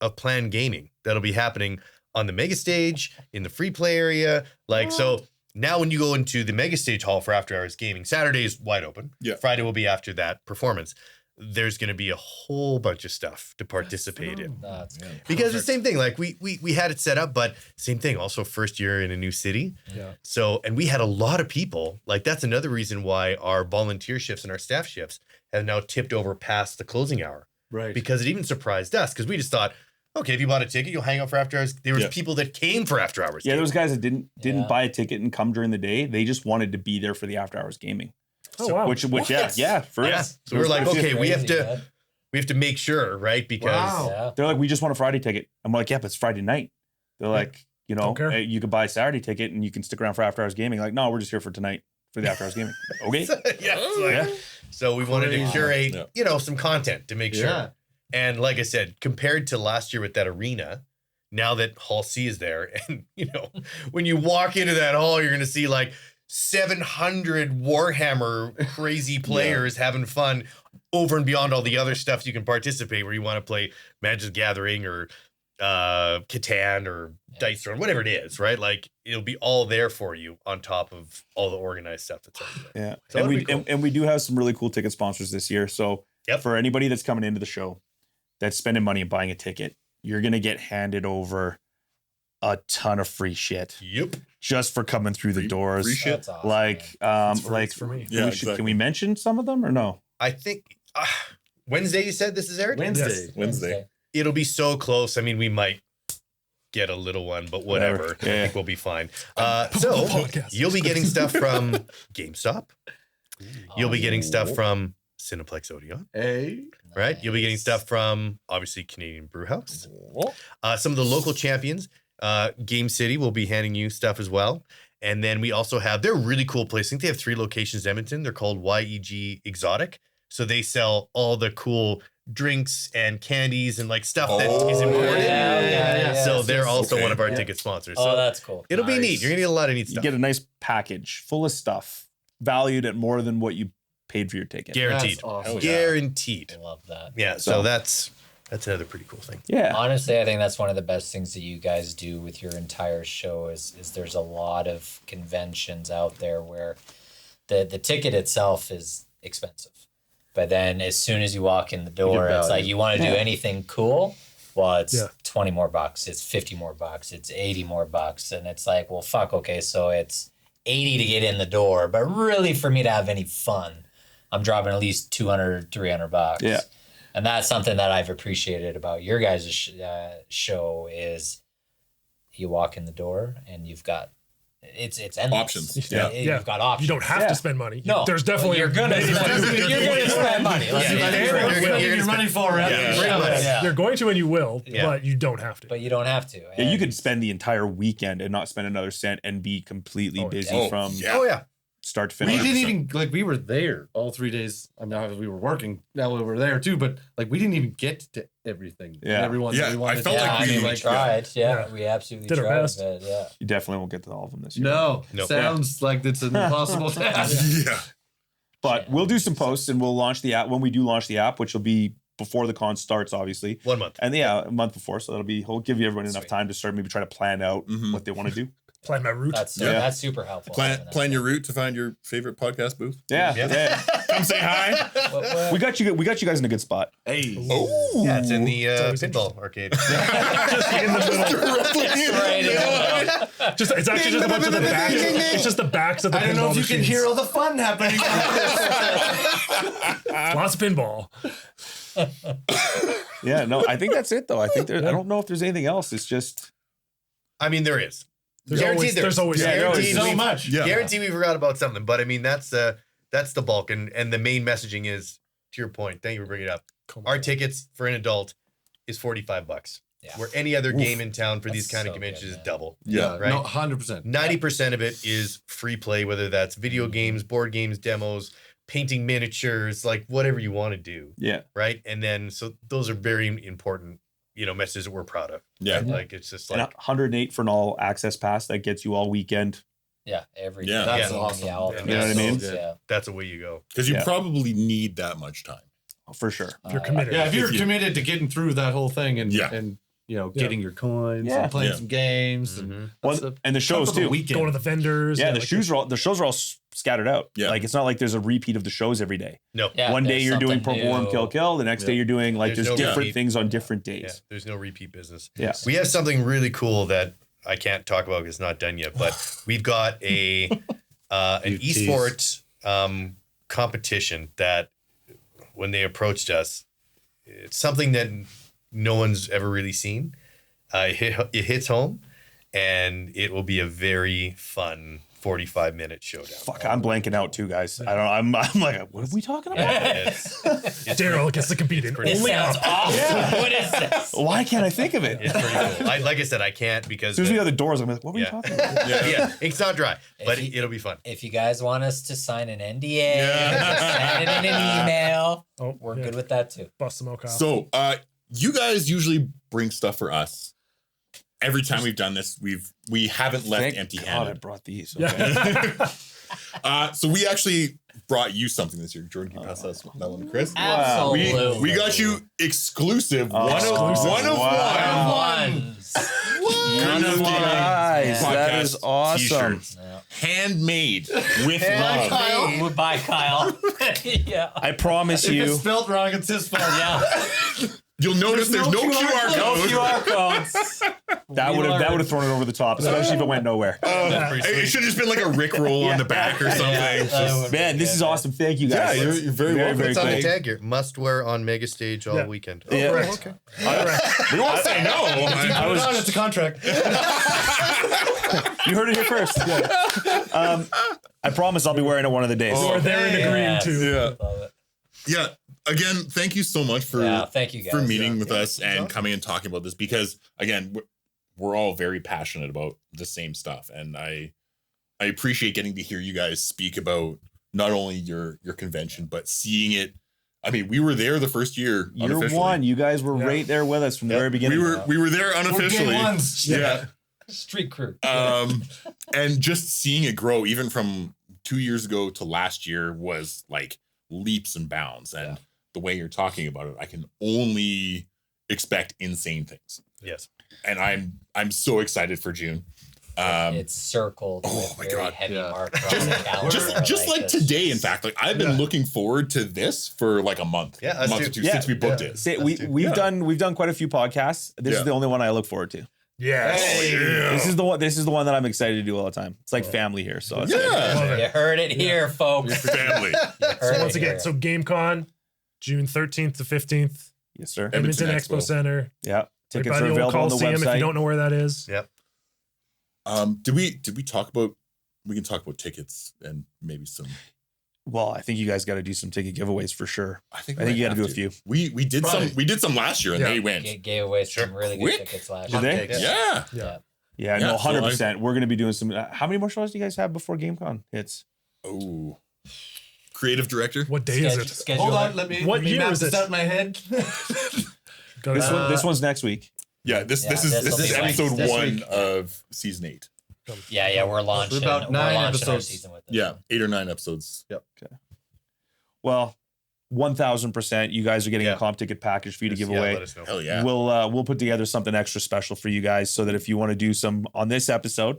of planned gaming that'll be happening on the mega stage, in the free play area. So now when you go into the mega stage hall for After Hours Gaming, Saturday is wide open. Yeah. Friday will be after that performance. There's going to be a whole bunch of stuff to participate in. That's good. Because the same thing, like we had it set up, but same thing, also first year in a new city. Yeah. So, and we had a lot of people, like that's another reason why our volunteer shifts and our staff shifts have now tipped over past the closing hour. Right. Because it even surprised us because we just thought, okay, if you bought a ticket, you'll hang out for After Hours. There was people that came for After Hours. Yeah, gaming. those guys that didn't Yeah. buy a ticket and come during the day, they just wanted to be there for the After Hours Gaming. Oh, wow. Which yeah, for real. Yeah. So we're like, okay, we have Crazy, to man. make sure, right? Because Wow. Yeah. They're like, we just want a Friday ticket. I'm like, yeah, but it's Friday night. They're like, Don't care. hey, you could buy a Saturday ticket and you can stick around for After Hours Gaming. Like, no, we're just here for tonight for the After Hours Gaming. Okay. yeah. So we wanted to curate, Yeah. some content to make Yeah. sure. And like I said, compared to last year with that arena, now that Hall C is there, and when you walk into that hall, you're going to see like 700 Warhammer crazy players having fun over and beyond all the other stuff you can participate where you want to play Magic the Gathering or Catan or Dice Throne, whatever it is, right? Like it'll be all there for you on top of all the organized stuff that's already there. Yeah. So and that'll we be cool. and we do have some really cool ticket sponsors this year. So Yep. for anybody that's coming into the show that's spending money and buying a ticket, you're gonna get handed over a ton of free shit Yep. just for coming through the doors. free shit. That's awesome. Like It's for me. Yeah, can we mention some of them or no? I think Wednesday you said this is aired? Wednesday. Wednesday. It'll be so close. I mean, we might get a little one, but whatever. Whatever. I Yeah. think we'll be fine. So Podcast. you'll be getting stuff from GameStop. You'll be getting stuff from Cineplex Odeon, Hey. right? You'll be getting Nice. stuff from obviously Canadian Brewhouse. Some of the local champions, Game City will be handing you stuff as well. And then we also have, they're a really cool place. I think they have 3 locations in Edmonton. They're called YEG Exotic. So they sell all the cool drinks and candies and like stuff that is imported. So they're also one of our ticket sponsors. Oh, So that's cool. it'll be neat. You're gonna get a lot of neat You stuff. get a nice package full of stuff valued at more than what you paid for your ticket. Guaranteed. That's awesome. Guaranteed. I love that. Yeah. So that's another pretty cool thing. Yeah. Honestly, I think that's one of the best things that you guys do with your entire show is there's a lot of conventions out there where the ticket itself is expensive. But then as soon as you walk in the door, it's like you want to do anything cool. Well, it's 20 more bucks. It's 50 more bucks. It's 80 more bucks. And it's like, well, fuck. Okay. So it's 80 to get in the door, but really for me to have any fun, I'm dropping at least 200, 300 bucks. Yeah. And that's something that I've appreciated about your guys' show is you walk in the door and you've got it's endless. Options. You've got options. You don't have to spend money. No, there's definitely you're gonna spend money. You're gonna Your money for it. Yeah. You're going to and you will, Yeah. but you don't have to. But you don't have to. Yeah, you could spend the entire weekend and not spend another cent and be completely busy from Oh yeah. start to We finish. didn't even like we were there all 3 days. I mean, we were working. Now we were there too, but like we didn't even get to everything. Yeah. Everyone. Yeah, that we wanted I felt to. Yeah, like I we- mean, we like, tried. Yeah, yeah. we absolutely Did our tried. best. But yeah. You definitely won't get to all of them this year. No, Nope. sounds like it's an impossible task. Yeah. But we'll do some posts and we'll launch the app when we do launch the app, which will be before the con starts, obviously. 1 month. And a month before. So we'll give you everyone enough Sweet. time to start maybe try to plan out Mhm. what they want to do. Plan my route. That's super helpful. Plan your route to find your favorite podcast booth. Yeah. Yeah. Come say hi. We got you guys in a good spot. Hey. Oh. Yeah, it's in the always pinball arcade. just in the middle. Right in the middle. It's actually just a bunch of the backs. It's just the backs of the I don't know if you can machines. hear all the fun happening. Lots of pinball. Yeah, no, I think that's it though. I think I don't know if there's anything else. It's just I mean, there is. There's Guaranteed always Guaranteed so we've- much. Yeah. Guarantee we forgot about something, but I mean that's the bulk, and the main messaging is to your point. Thank you for bringing it up. Our tickets for an adult is $45. Yeah. Where any other game in town for these That's kind of so conventions good, is man. double. Yeah. Right. No, 100%. 90% of it is free play, whether that's video games, board games, demos, painting miniatures, like whatever you want to do. yeah. Right. And then so those are very important, messages that we're proud of. Yeah. Right? Like it's just And like 108 for an all access pass that gets you all weekend. Yeah, every Yeah. That's game, awesome. all Yeah. the You know what I mean? games, Yeah. that's the way you go. Because you Yeah. probably need that much time. For sure. If you're committed. Yeah, if you're If you- committed to getting through that whole thing and Yeah. getting your coins Yeah. and playing Yeah. some games Mhm. And the shows too. Going to the vendors. Yeah, the like shows are all scattered out. Yeah. Like it's not like there's a repeat of the shows every day. No. Yeah, One day there's you're doing something Perform, new. Kill, Kill. The next day you're doing like There's there's no different repeat. things on different Yeah. days. There's no repeat business. Yeah. We have something really cool that I can't talk about because it's not done yet, but we've got an You esports competition that when they approached us, it's something that no one's ever really seen. It hits home, and it will be a very fun 45-minute showdown. Fuck, I'm blanking out too, guys. I'm like, what are we talking about? It's Daryl gets to compete in pretty- It only sounds up. awesome. What is this? Why can't I think of it? It's pretty cool. Like I said, I can't because As soon as we have the doors, I'm like, what were you Yeah. talking about? yeah, it's not dry, but If you- it'll be fun. If you guys want us to sign an NDA, Yeah. send it in an email. Oh, We're yeah. good with that too. Bust some Kyle. So, you guys usually bring stuff for us. Every time we've done this, we haven't left Thank God I empty-handed. brought these. Yeah. So we actually brought you something this year. Jordan, can you pass us that one to Chris? Absolutely. We got you exclusive one of Exclusive. one. Ones. Guys, that Podcast is awesome. t-shirts. Handmade with love. Kyle. Bye, Kyle. Yeah. I promise If it's you. spelled wrong, it's his fault. Yeah. You'll notice there's no QR No code. QR codes. That would have thrown it over the top, especially if it went nowhere. It should have just been like a Rickroll on the back or something. Yeah. Man, this is awesome. Thank you Yeah, guys. you're very welcome. very It's on the cool. tag here. Must wear on Mega Stage all Yeah. weekend. Yeah. Correct. We won't say no. I was, It's a contract. you heard it here first. I promise I'll be wearing it one of the days. Or they're in agreeing Yes. too. Yeah. Love it. Yeah. Again, thank you so much for Yeah, thank you guys. for meeting with Yeah. us and coming and talking about this because again, we're all very passionate about the same stuff, and I appreciate getting to hear you guys speak about not only your convention but seeing it I mean, we were there the first year. Year unofficially. one, you guys were right there with us from the very beginning. We were there unofficially. We're game ones. Yeah. Street crew. And just seeing it grow, even from 2 years ago to last year, was like leaps and bounds. And the way you're talking about it, I can only expect insane things. Yes. And I'm so excited for June. It's circled oh with my very God. heavy Yeah. marker on the calendar. Just like this today, in just- fact, like I've been looking forward to this for like a month, Yeah, a us month too. or two Yeah. since we booked Yeah. it. Say, we've done quite a few podcasts. This Yeah. is the only one I look forward to. Yes. This is the one that I'm excited to do all the time. It's like family here. So it's Love it. You heard it here, folks. Family. So once again, so GameCon, June 13th to 15th, yes, sir. Edmonton Edmonton Expo Expo. Center. Yeah. Right Tickets by are the old available on the Coliseum if you website. don't know where that is. Yep. Did we talk about? We can talk about tickets and maybe some. Well, I think you guys got to do some ticket giveaways for sure. I think I think we you got to have do a few. We did Probably. some. We did some last year and Yeah. they went. Gave away some really good Quick. tickets last Did year. they? Okay. Yeah. Yeah. Yeah, Yeah, no, so 100%. We're going to be doing some. How many more shows do you guys have before GameCon hits? Oh. Creative director. What day is it? Schedule Hold it. on, let me What year map is this it? out in my head. Gotta- This one's next week. Yeah. This Yeah, is this'll this is be like episode this 1 week. of season 8. Yeah, we're launching. about 9 we're launching our episodes. season with this. Yeah, 8 or 9 episodes. Well, 1,000%. You guys are getting Yeah. a comp ticket package for you to give Yeah, away. let us know. Hell yeah. We'll put together something extra special for you guys so that if you want to do some on this episode,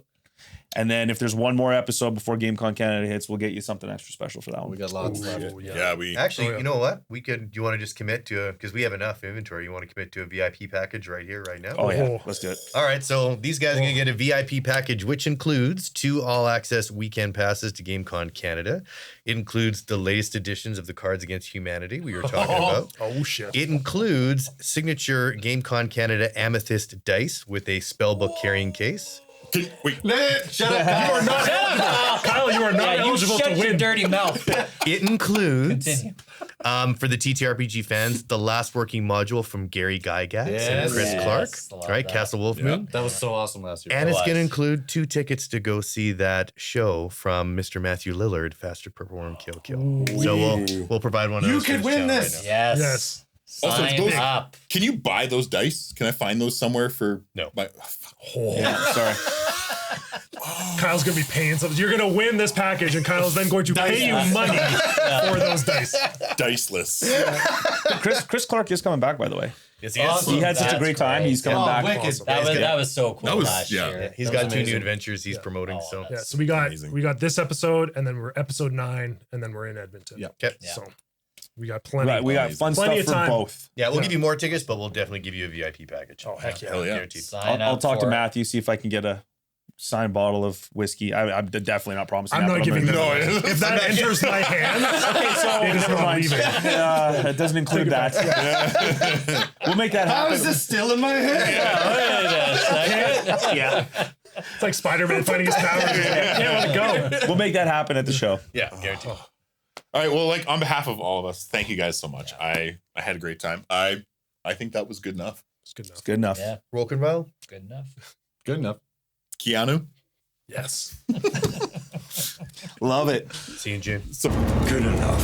and then if there's one more episode before GameCon Canada hits, we'll get you something extra special for that one. We got lots left. Oh, yeah. We Actually, Oh, yeah. you know what? We could. Do you want to just commit to because we have enough inventory. You want to commit to a VIP package right here, right now? Oh yeah, Oh. let's do it. All right, so these guys are going to get a VIP package, which includes 2 all-access weekend passes to GameCon Canada. It includes the latest editions of the Cards Against Humanity we were talking about. Oh shit. It includes signature GameCon Canada Amethyst dice with a spellbook carrying case. wait. Shut up, Kyle. Kyle, you are not Yeah, you eligible to shut your win. dirty mouth. It includes, Continue. for the TTRPG fans, the last working module from Gary Gygax and Yes. Chris Yes, Clark, love right? that. Castle Wolfmoon. That was so awesome last year. And it's was. going to include 2 tickets to go see that show from Mr. Matthew Lillard, Faster Perform Kill Kill. So we'll provide one of You those. could for the win channel this. right now. Yes. Yes. Also, Sign those- up. Can you buy those dice? Can I find those somewhere for No. my Oh. Yeah, sorry. Kyle's gonna be paying something. You're gonna win this package, and Kyle's then going to pay you money for those dice. diceless? Chris Clark is coming back, by the way. Yes, he is. Awesome. He had such a That's great time. great. He's coming Oh, back. wicked. Awesome. That was so cool That was- last yeah. year. Yeah, he's That got was 2 new amazing. adventures he's promoting. Oh, So Yeah, that's- so we got Amazing. this episode, and then we're episode 9, and then we're in Edmonton. Yeah. okay. Yeah. So we got plenty. Right, we got fun Plenty stuff of for time. both. Yeah, we'll Yeah. give you more tickets, but we'll definitely give you a VIP package. Oh heck yeah! Hell yeah. Guaranteed. Sign I'll up talk to for it. Matthew, see if I can get a signed bottle of whiskey. I'm definitely not promising. I'm that, not but giving gonna them. do it. No, If that enters my hand, it is Never not mind. leaving. It doesn't include that. We'll make that How happen. is this still in my head? Yeah, It's like Spider-Man finding his powers. Can't let it go. we'll make that happen at the show. Yeah, guaranteed. All right. Well, like on behalf of all of us, thank you guys so much. I had a great time. I think that was good enough. It's good enough. Good enough. Yeah, Rokenville? good enough. Good enough. Keanu. Yes. Love it. See you in June. Good enough.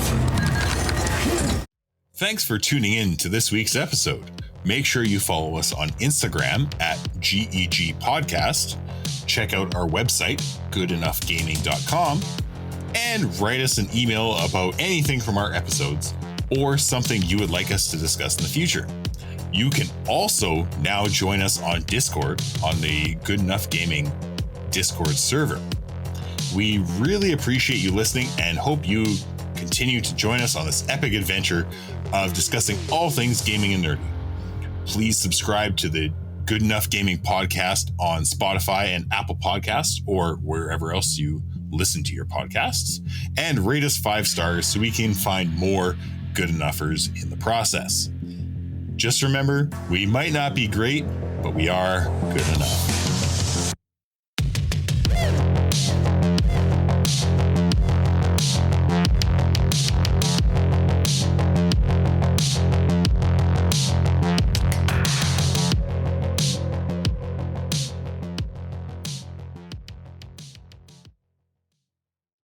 Thanks for tuning in to this week's episode. Make sure you follow us on Instagram at GEG Podcast. Check out our website, goodenoughgaming.com, and write us an email about anything from our episodes or something you would like us to discuss in the future. You can also now join us on Discord on the Good Enough Gaming Discord server. We really appreciate you listening and hope you continue to join us on this epic adventure of discussing all things gaming and nerdy. Please subscribe to the Good Enough Gaming Podcast on Spotify and Apple Podcasts or wherever else you listen to your podcasts, and rate us 5 stars so we can find more good enoughers in the process. Just remember, we might not be great, but we are good enough.